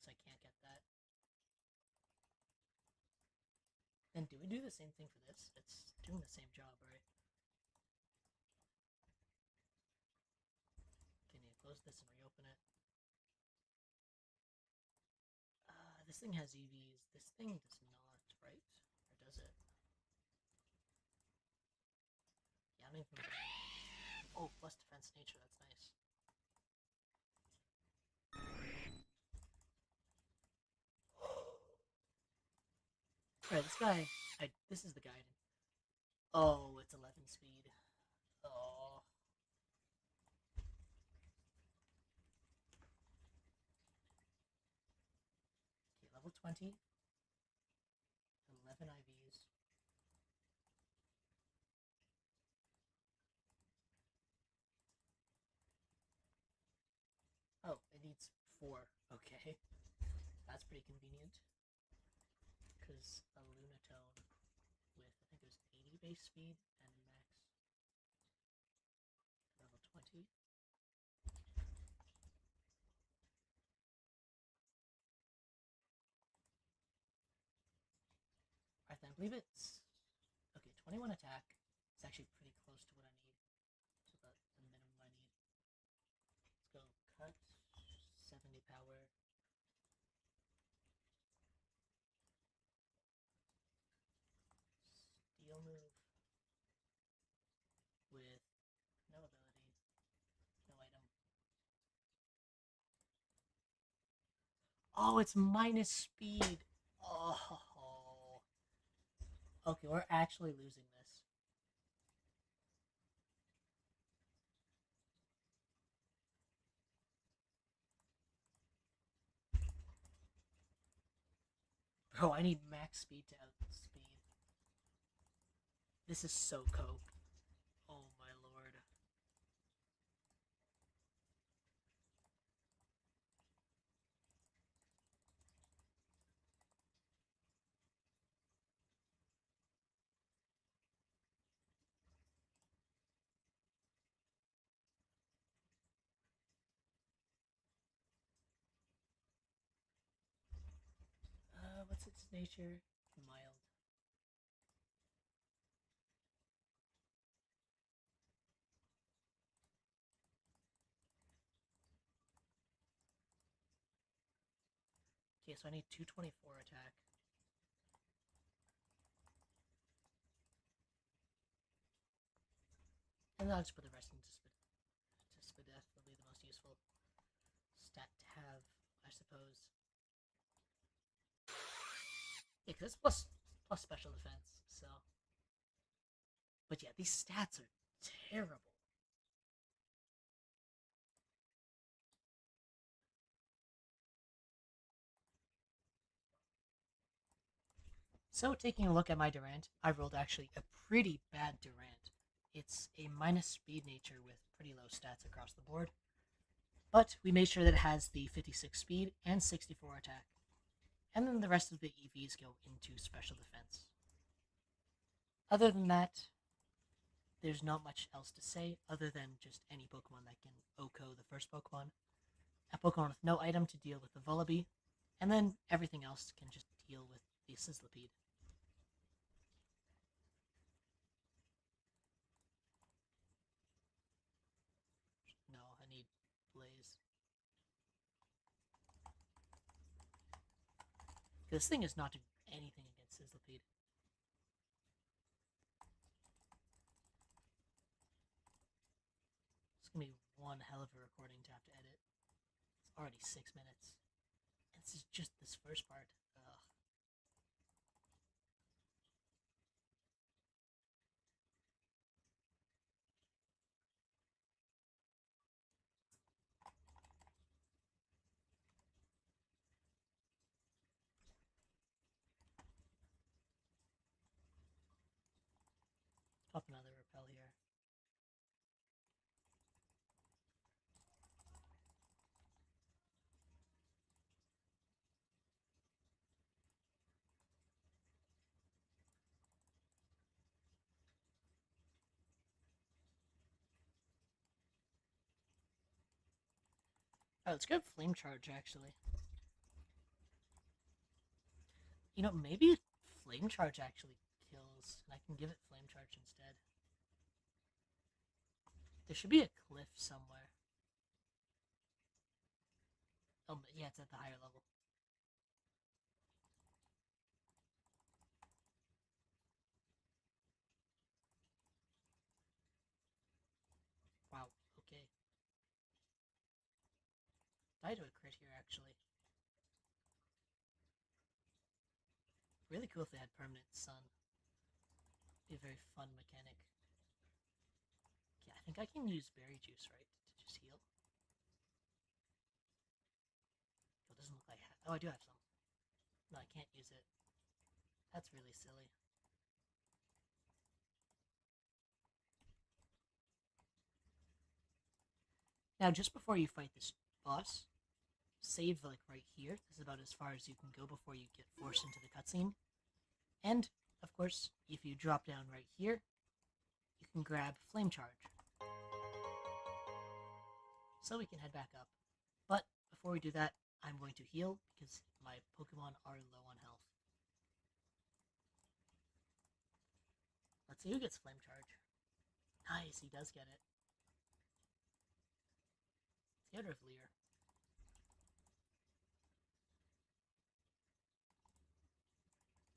So I can't get that. Then do we do the same thing for this? It's doing the same job, right? Okay, need to close this and reopen it. This thing has EVs. This thing does not, right? Or does it? Yeah, I don't even know. Oh, plus defense nature, that's nice. Alright, this guy, this is the guy. Oh, it's 11 speed. Oh. Okay, level 20. 11 IVs. Oh, it needs 4. Okay. That's pretty convenient. Because a Lunatone with, I think it was 80 base speed and max level 20. Alright, then I believe it's... Okay, 21 attack. It's actually pretty close to what I need. So the minimum I need. Let's go cut. 70 power. Steel move. With no ability. No item. Oh, it's minus speed. Oh. Okay, we're actually losing this. Bro, I need max speed to outspeed. This is so coke. Oh my lord. what's its nature? Mild. Okay, so I need 224 attack. And then I'll just put the rest into Spadef. Will be the most useful stat to have, I suppose. Yeah, because it's plus special defense, so. But yeah, these stats are terrible. So, taking a look at my Durant, I rolled actually a pretty bad Durant. It's a minus speed nature with pretty low stats across the board. But we made sure that it has the 56 speed and 64 attack. And then the rest of the EVs go into special defense. Other than that, there's not much else to say other than just any Pokemon that can OHKO the first Pokemon. A Pokemon with no item to deal with the Vullaby, and then everything else can just deal with the Sizzlipede. No, I need Blaze. This thing is not doing anything against Sizzlipede. It's gonna be one hell of a recording to have to edit. It's already 6 minutes. And this is just this first part. Ugh. Pop another repel here. Oh, let's go Flame Charge, actually. You know, maybe Flame Charge actually kills, and I can give it Flame Charge instead. There should be a cliff somewhere. Oh, yeah, it's at the higher level. Wow, okay. Died to a crit here, actually. Really cool if they had permanent sun. Be a very fun mechanic. Yeah, I think I can use berry juice, right, to just heal. Oh, it doesn't look like I have. Oh, I do have some. No, I can't use it. That's really silly. Now, just before you fight this boss, save like right here. This is about as far as you can go before you get forced into the cutscene. And, of course, if you drop down right here, you can grab Flame Charge. So we can head back up. But before we do that, I'm going to heal because my Pokemon are low on health. Let's see who gets Flame Charge. Nice, he does get it. Let's get rid of Leer.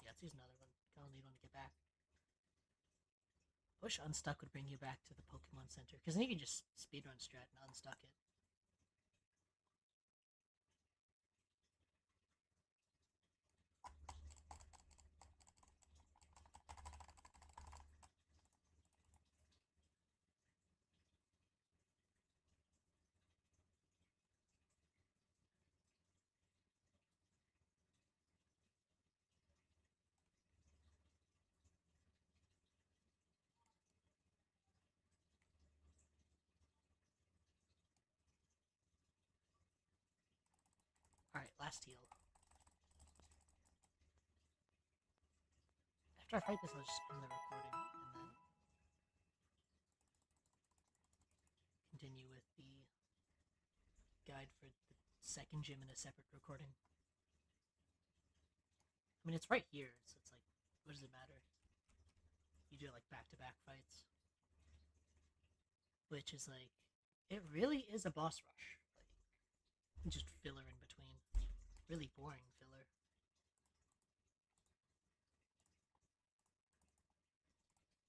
Yeah, let's use another one. Gonna need one to get back. Push Unstuck would bring you back to the Pokemon Center, because then you can just speedrun strat and unstuck it. Alright, last heal. After I fight this, I'll just end the recording and then continue with the guide for the second gym in a separate recording. I mean, it's right here, so it's like, what does it matter? You do like back-to-back fights, which is like, it really is a boss rush. Like, just filler in between. Really boring filler.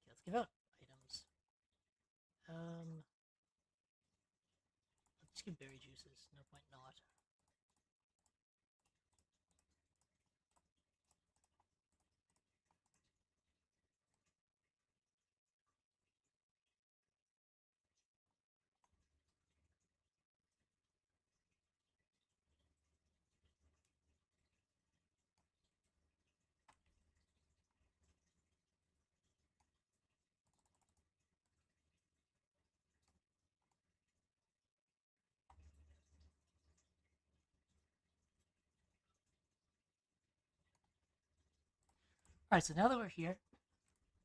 Okay, let's give out items. Let's give berry juices. No point not. Alright, so now that we're here,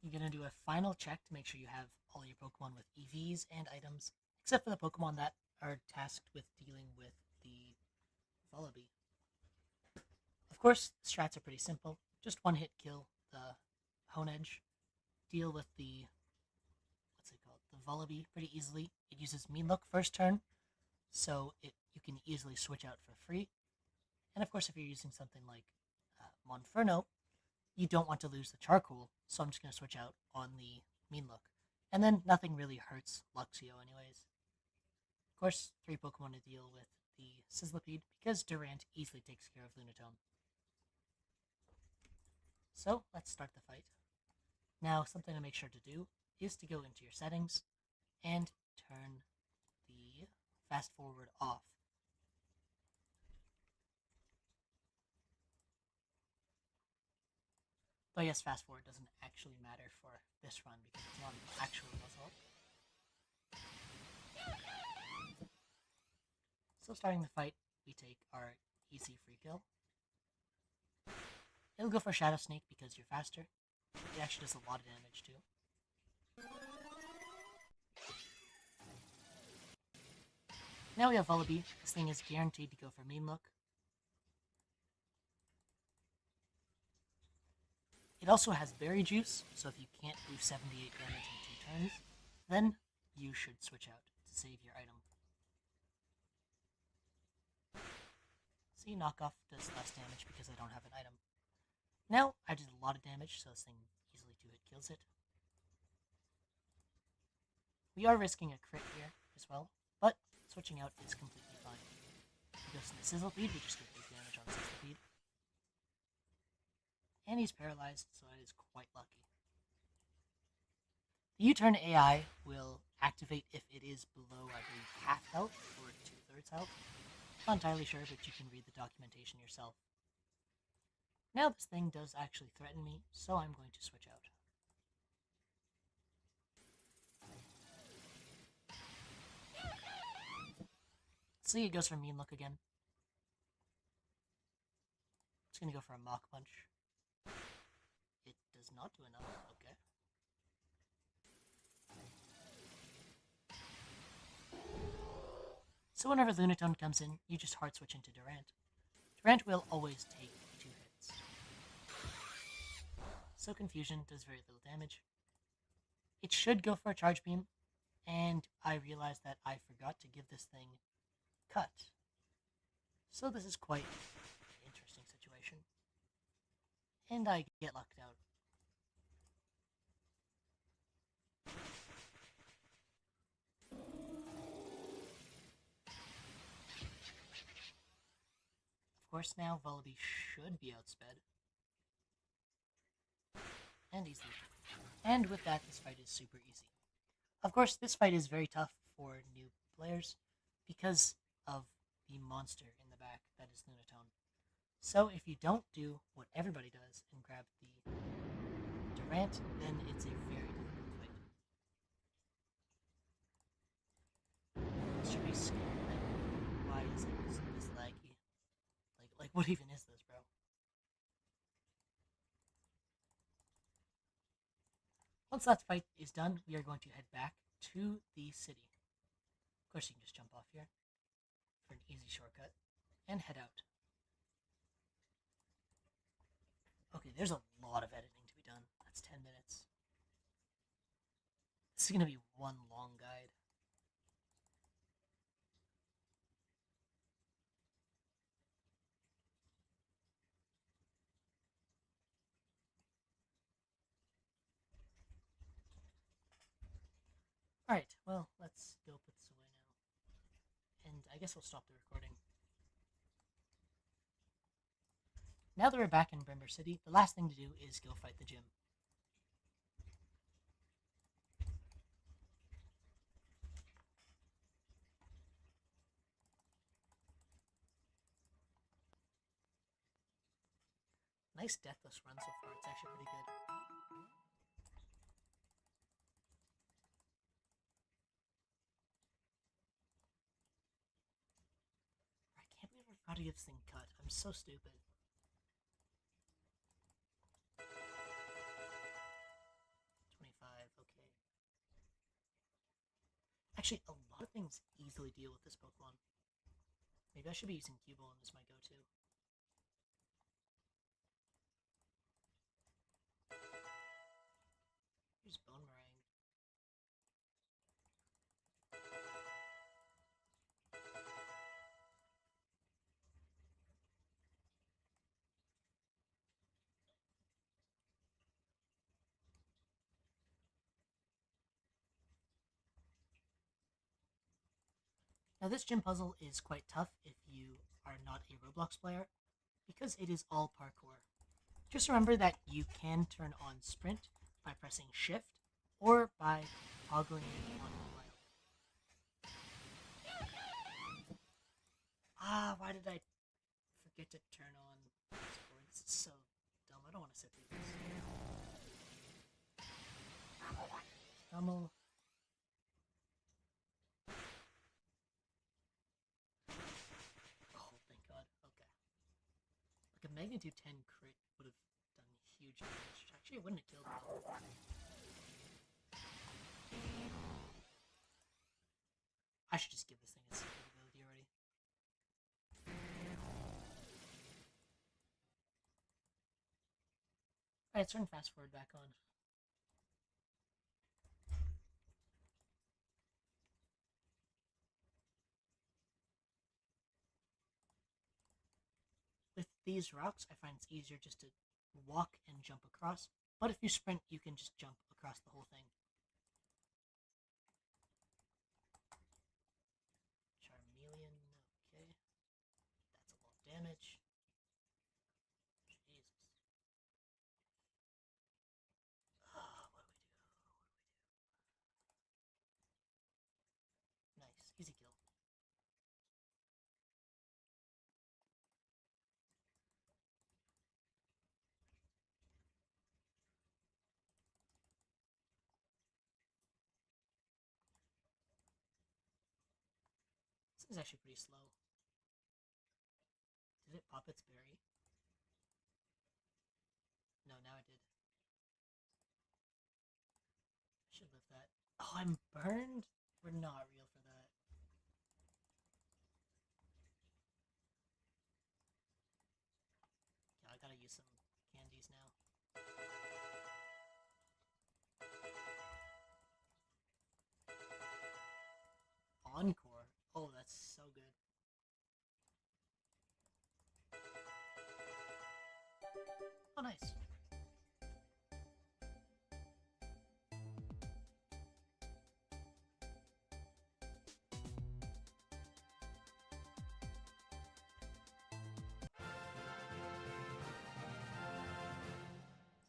you're going to do a final check to make sure you have all your Pokemon with EVs and items, except for the Pokemon that are tasked with dealing with the Vullaby. Of course, the strats are pretty simple. Just one hit kill the Honedge, deal with the, what's it called, the Vullaby pretty easily. It uses Mean Look first turn, so you can easily switch out for free. And of course, if you're using something like Monferno, you don't want to lose the Charcoal, so I'm just going to switch out on the Mean Look. And then nothing really hurts Luxio anyways. Of course, 3 Pokemon to deal with the Sizzlipede, because Durant easily takes care of Lunatone. So, let's start the fight. Now, something to make sure to do is to go into your settings and turn the fast forward off. Though yes, fast forward doesn't actually matter for this run because it's not an actual Nuzlocke. So starting the fight, we take our easy free kill. It'll go for Shadow Snake because you're faster. It actually does a lot of damage too. Now we have Vullaby. This thing is guaranteed to go for Mean Look. It also has Berry Juice, so if you can't do 78 damage in 2 turns, then you should switch out to save your item. See, Knockoff does less damage because I don't have an item. Now, I did a lot of damage, so this thing easily 2-hit kills it. We are risking a crit here as well, but switching out is completely fine. He goes into Sizzlipede, we just get 8 damage on Sizzlipede. And he's paralyzed, so that is quite lucky. The U-turn AI will activate if it is below, I believe, half health or 2/3 health. Not entirely sure, but you can read the documentation yourself. Now this thing does actually threaten me, so I'm going to switch out. See, it goes for Mean Look again. It's going to go for a Mach Punch. It does not do enough, okay. So whenever Lunatone comes in, you just hard switch into Durant. Durant will always take 2 hits. So Confusion does very little damage. It should go for a Charge Beam, and I realized that I forgot to give this thing Cut. So this is quite an interesting situation. And I get lucked out. Of course now, Vullaby should be outsped. And easily. And with that, this fight is super easy. Of course, this fight is very tough for new players because of the monster in the back that is Lunatone. So if you don't do what everybody does and grab the Durant, then it's a very difficult fight. This should be scared. Why is it this laggy? Like what even is this, bro? Once that fight is done, we are going to head back to the city. Of course, you can just jump off here for an easy shortcut and head out. Okay, there's a lot of editing to be done. That's 10 minutes. This is gonna be one long guide. Alright, well, let's go put this away now. And I guess we'll stop the recording. Now that we're back in Brimber City, the last thing to do is go fight the gym. Nice deathless run so far, it's actually pretty good. I can't believe I forgot to get this thing cut. I'm so stupid. Okay. Actually, a lot of things easily deal with this Pokemon. Maybe I should be using Cubone as my go-to. Here's Bone Meringue. Now this gym puzzle is quite tough if you are not a Roblox player, because it is all parkour. Just remember that you can turn on Sprint by pressing Shift, or by toggling it on mobile. Why did I forget to turn on Discord? This is so dumb. I don't want to sit through this. Stumble. Oh, thank God. Okay. Like a magnitude 10 crit would have done huge damage. Actually, it wouldn't have killed me. I should just give this thing a secret ability already. Alright, turn fast forward back on. With these rocks, I find it's easier just to walk and jump across. But if you sprint, you can just jump across the whole thing. Charmeleon, okay. That's a lot of damage. Jesus. What do we do? Nice, easy kill. This is actually pretty slow. Did it pop its berry? No, now it did. I should lift that. Oh, I'm burned? We're not real for that. Yeah, I gotta use some candies now. Encore? Oh, that's so good. Oh, nice. It's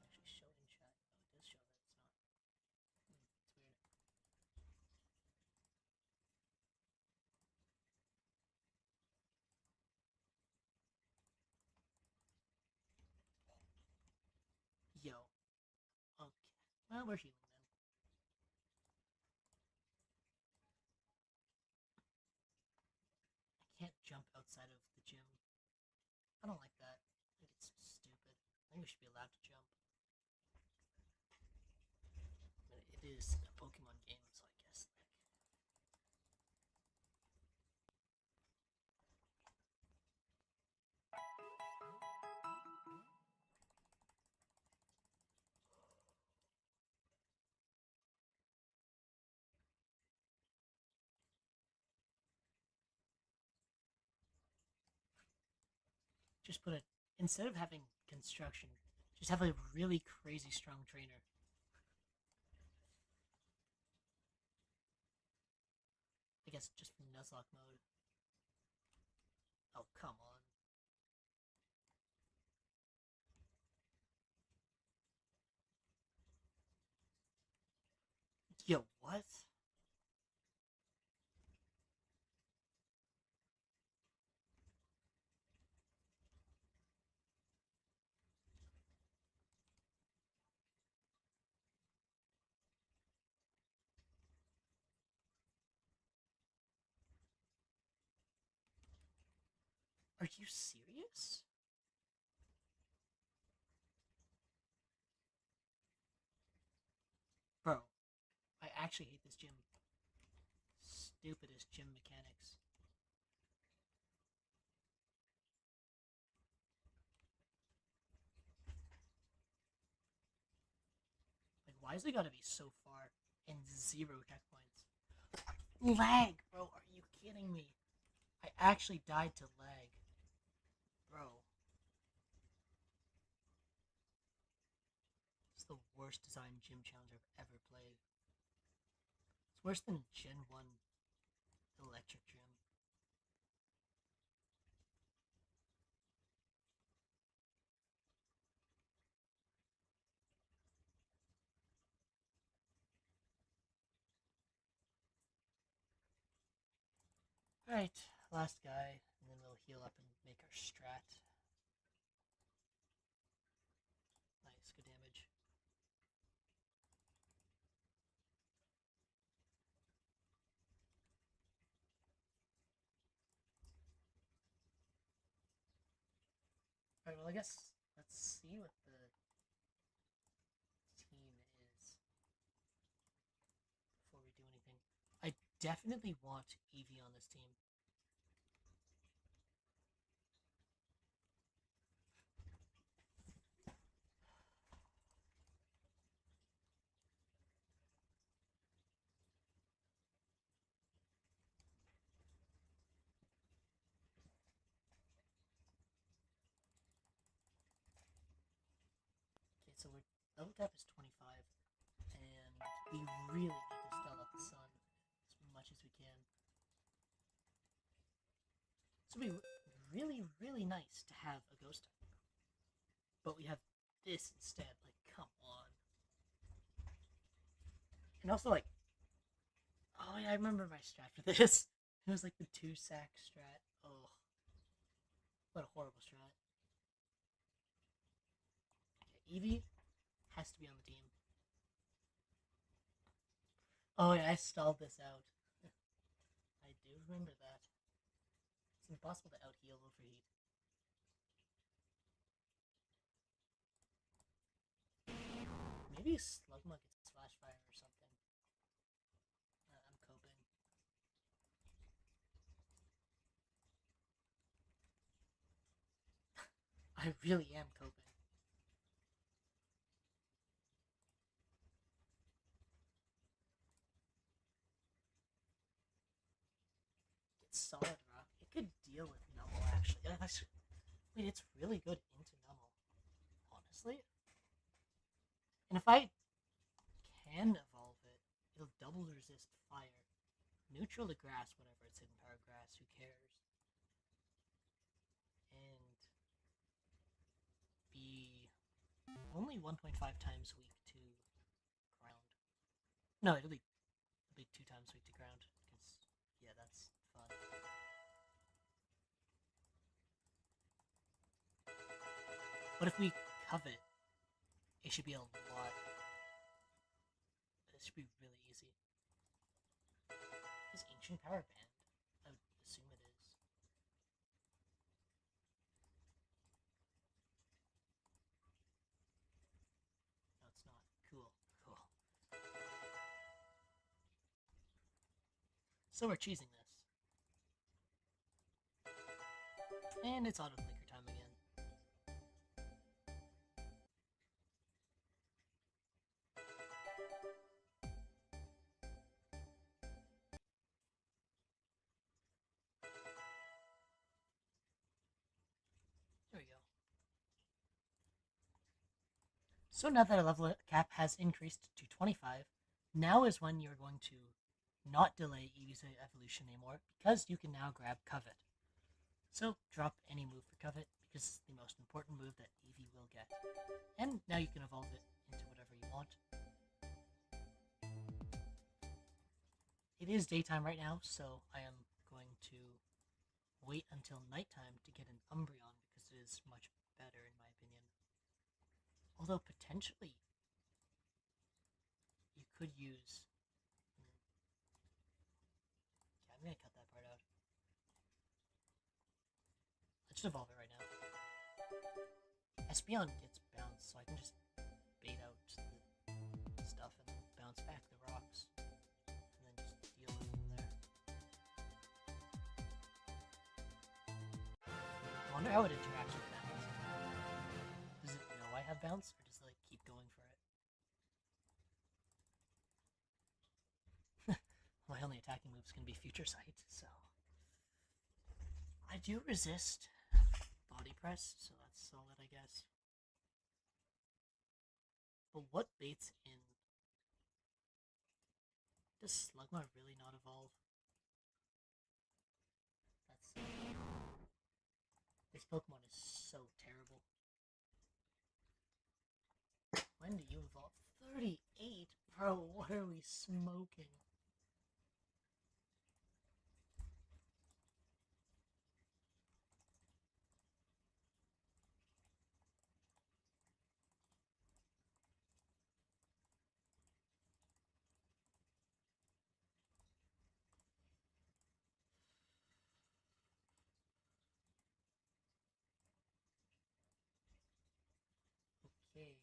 actually showed in chat. Oh, it does show that it's not. It's weird. Yo. Okay. Well, we're healing then. I can't jump outside of the gym. I don't like that. I think it's stupid. I think we should be allowed to jump. But it is a Pokemon game, so I guess like just put a instead of having construction, just have a really crazy strong trainer. I guess just for Nuzlocke mode. Oh, come on. Yo, what? Are you serious? Bro, I actually hate this gym. Stupidest gym mechanics. Like, why is it gotta be so far and 0 checkpoints? Lag, bro, are you kidding me? I actually died to lag. Bro. It's the worst designed gym challenge I've ever played. It's worse than Gen 1 Electric Gym. Alright, last guy, and then we'll heal up and make our strat. Nice, good damage. Alright, well, I guess let's see what the team is before we do anything. I definitely want Eevee on this team. Okay, so we're level cap is 25, and we really need to stall up the sun as much as we can. So it'd be really, really nice to have a ghost type. But we have this instead. Like, come on. And also, like, oh yeah, I remember my strat for this. It was like the 2-sack strat. Oh, what a horrible strat. Okay, Eevee has to be on the team. Oh yeah, I stalled this out. I do remember that. It's impossible to out heal overheat. Maybe Slugma gets Flash Fire or something. I'm coping. I really am coping. It's solid rock. It could deal with Numble actually. Wait, it's really good into Numble, honestly. And if I can evolve it, it'll double resist fire. Neutral to grass, whatever, it's hidden power grass, who cares? And be only 1.5 times weak to ground. No, it'll be 2 times weak to ground, because, yeah, that's fun. But if we covet, it should be a lot. It should be really easy. Is Ancient Power banned? I would assume it is. No, it's not. Cool. Cool. So we're cheesing this. And it's auto clicker time again. There we So now that our level cap has increased to 25, now is when you're going to not delay Eevee's evolution anymore, because you can now grab Covet. So drop any move for Covet, because it's the most important move that Eevee will get. And now you can evolve it into whatever you want. It is daytime right now, so I am going to wait until nighttime to get an Umbreon, because it is much better in my opinion. Although potentially you could use... Yeah, I'm going to cut that part out. Let's just evolve it right now. Espeon gets bounced, so I can just bait out the stuff and bounce back the rocks. And then just deal with them there. I wonder how it interacts with bounce. Does it know I have bounce, or does it like keep going for it? My only attacking moves can be Future Sight, so... I do resist Body Press, so that's solid, I guess. But what baits in? Does Slugma really not evolve? This Pokemon is so terrible. When do you evolve? 38? Bro, what are we smoking? Okay.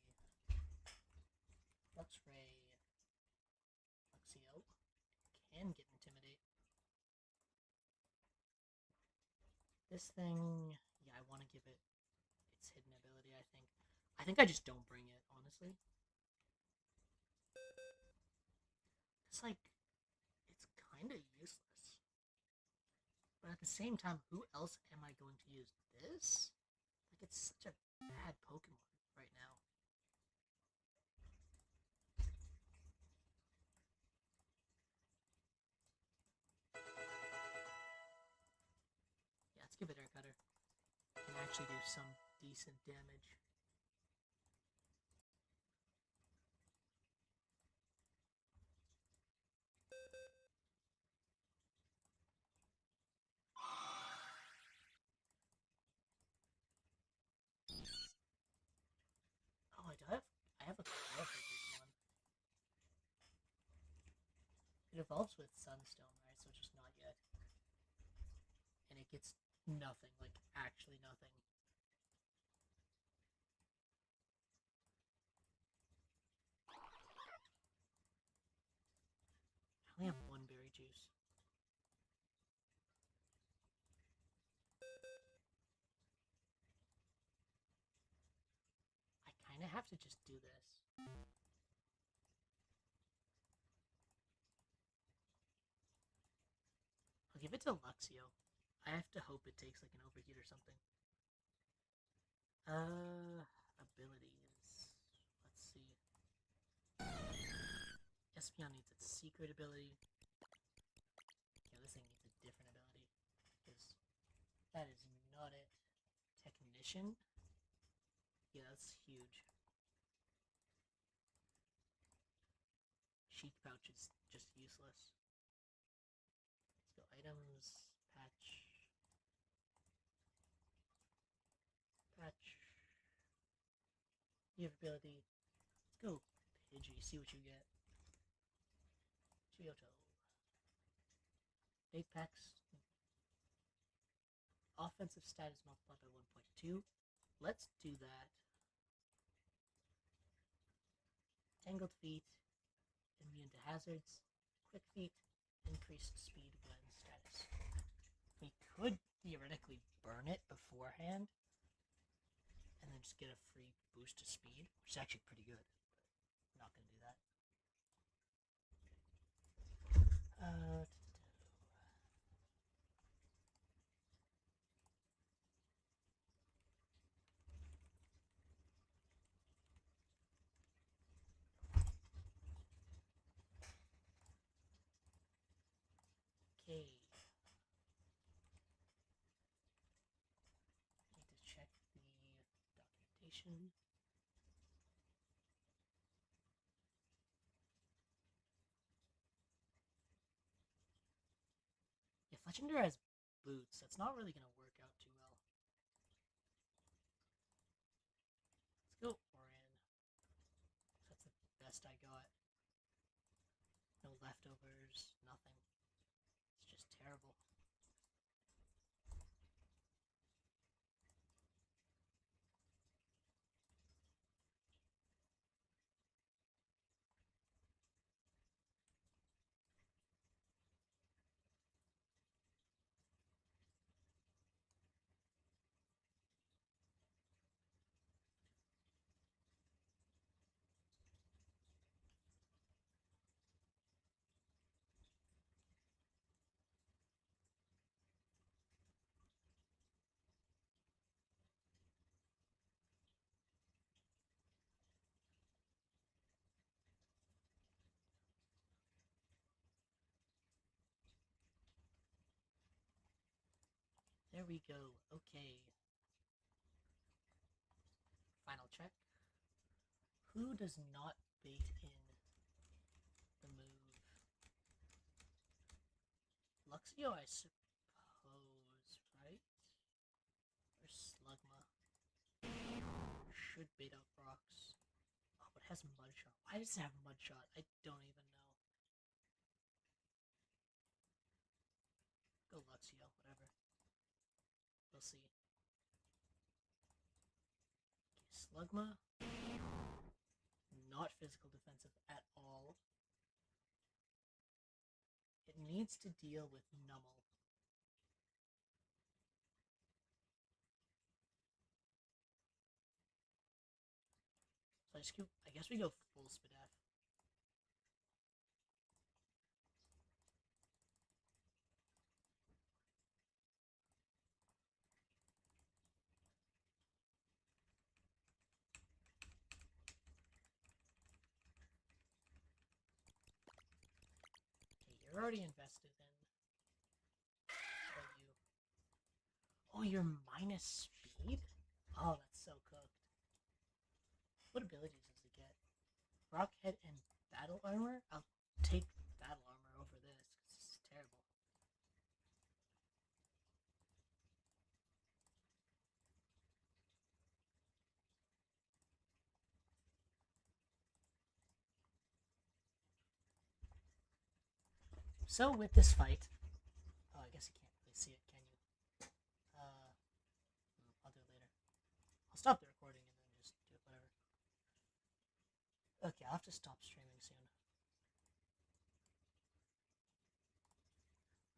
Luxray. Luxio can get Intimidate. This thing, yeah, I want to give it its hidden ability, I think. I think I just don't bring it, honestly. It's like, it's kind of useless. But at the same time, who else am I going to use this? Like, it's such a bad Pokemon right now. Yeah, let's give it Air Cutter. Can actually do some decent damage. Oh, I have a powerful Pokemon. It evolves with Sunstone, right? So just not yet. And it gets nothing, like actually nothing. I only have one berry juice. I kind of have to just do this. I'll give it to Luxio. I have to hope it takes like an overheat or something. Abilities. Let's see. Espeon needs its secret ability. Yeah, this thing needs a different ability. Because that is not it. Technician? Yeah, that's huge. Sheath pouch is just useless. Let's go items, patch. You have ability. Let's go Pidgey, see what you get. Chioto. Big packs. Offensive stat is multiplied by 1.2. Let's do that. Tangled Feet, immune to hazards. Quick Feet, increased speed when status. We could theoretically burn it beforehand and then just get a free boost to speed, which is actually pretty good. But we're not going to do that. Okay. Need to check the documentation. If Legendary has boots, that's not really going to work out too well. Let's go Orin. That's the best I got. No leftovers, nothing. It's just terrible. There we go. Okay. Final check. Who does not bait in the move? Luxio, I suppose, right? Or Slugma. Should bait out rocks. Oh, but it has Mudshot. Why does it have Mudshot? I don't even know. Go Luxio, whatever. We'll see. Okay, Slugma. Not physical defensive at all. It needs to deal with Nummel. So I guess we go full Spadef. Okay, you're already invested in. What about you? Oh, you're minus speed? Oh, that's so cooked. What abilities does it get? Rockhead and Battle Armor? I'll take Battle Armor over this, because this is terrible. So, with this fight... Oh, I guess you can't really see it, can you? I'll do it later. I'll stop the recording and then just do it, whatever. Okay, I'll have to stop streaming soon.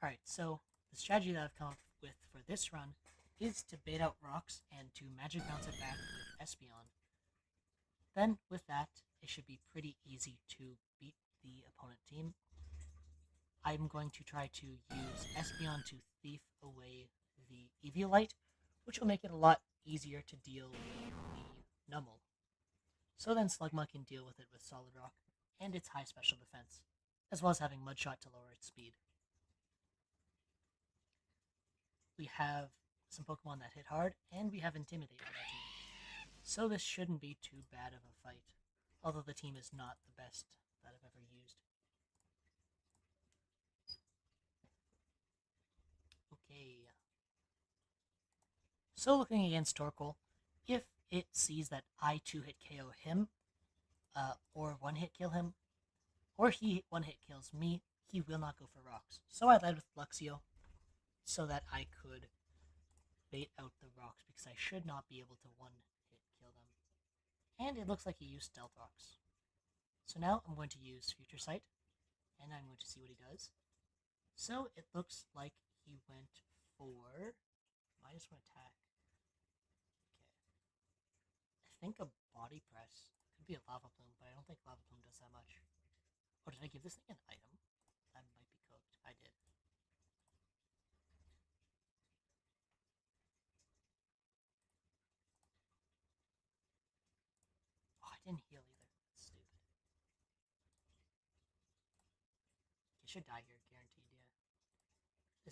Alright, so the strategy that I've come up with for this run is to bait out rocks and to magic bounce it back with Espeon. Then, with that, it should be pretty easy to beat the opponent team. I'm going to try to use Espeon to thief away the Eviolite, which will make it a lot easier to deal with the Nummel. So then Slugma can deal with it with Solid Rock and its high special defense, as well as having Mudshot to lower its speed. We have some Pokemon that hit hard, and we have Intimidate on our team. So this shouldn't be too bad of a fight, although the team is not the best that I've ever used. Okay. So looking against Torkoal, if it sees that I 2-hit KO him, or 1-hit kill him, or he 1-hit kills me, he will not go for rocks. So I led with Luxio, so that I could bait out the rocks, because I should not be able to 1-hit kill them. And it looks like he used Stealth Rocks. So now I'm going to use Future Sight, and I'm going to see what he does. So it looks like he went for -1 attack. Okay. I think a Body Press. Could be a Lava Plume, but I don't think Lava Plume does that much. Oh, did I give this thing an item? That might be cooked. I did. Oh, I didn't heal either. That's stupid. You should die here, guaranteed, yeah.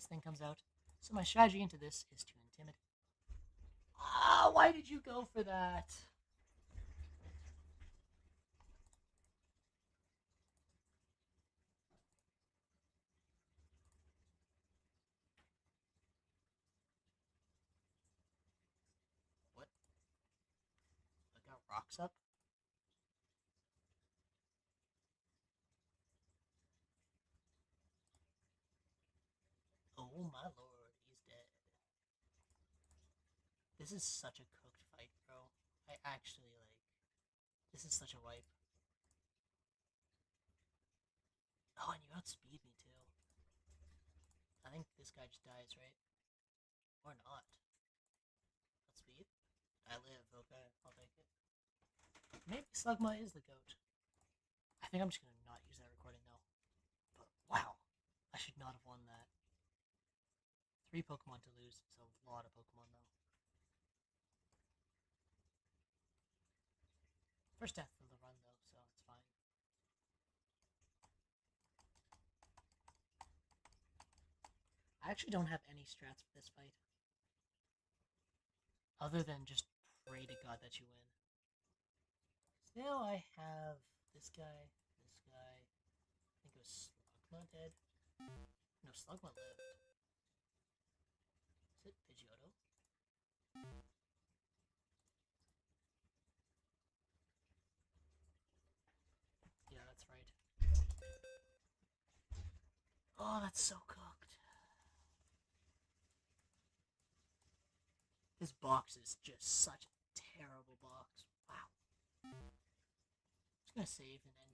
this thing comes out. So my strategy into this is to intimidate. Ah, why did you go for that? What? I got rocks up? Oh my lord, he's dead. This is such a cooked fight, bro. I actually, like, this is such a wipe. Oh, and you outspeed me, too. I think this guy just dies, right? Or not. Outspeed? I live, okay, I'll take it. Maybe Slugma is the goat. I think I'm just gonna not use that recording, though. But, wow. I should not have won that. 3 Pokemon to lose is a lot of Pokemon, though. First death of the run, though, so it's fine. I actually don't have any strats for this fight. Other than just pray to God that you win. So now I have this guy, I think it was Slugma dead. No, Slugma lived. Is it Pidgeotto? Yeah, that's right. Oh, that's so cooked. This box is just such a terrible box. Wow. I'm just gonna save and end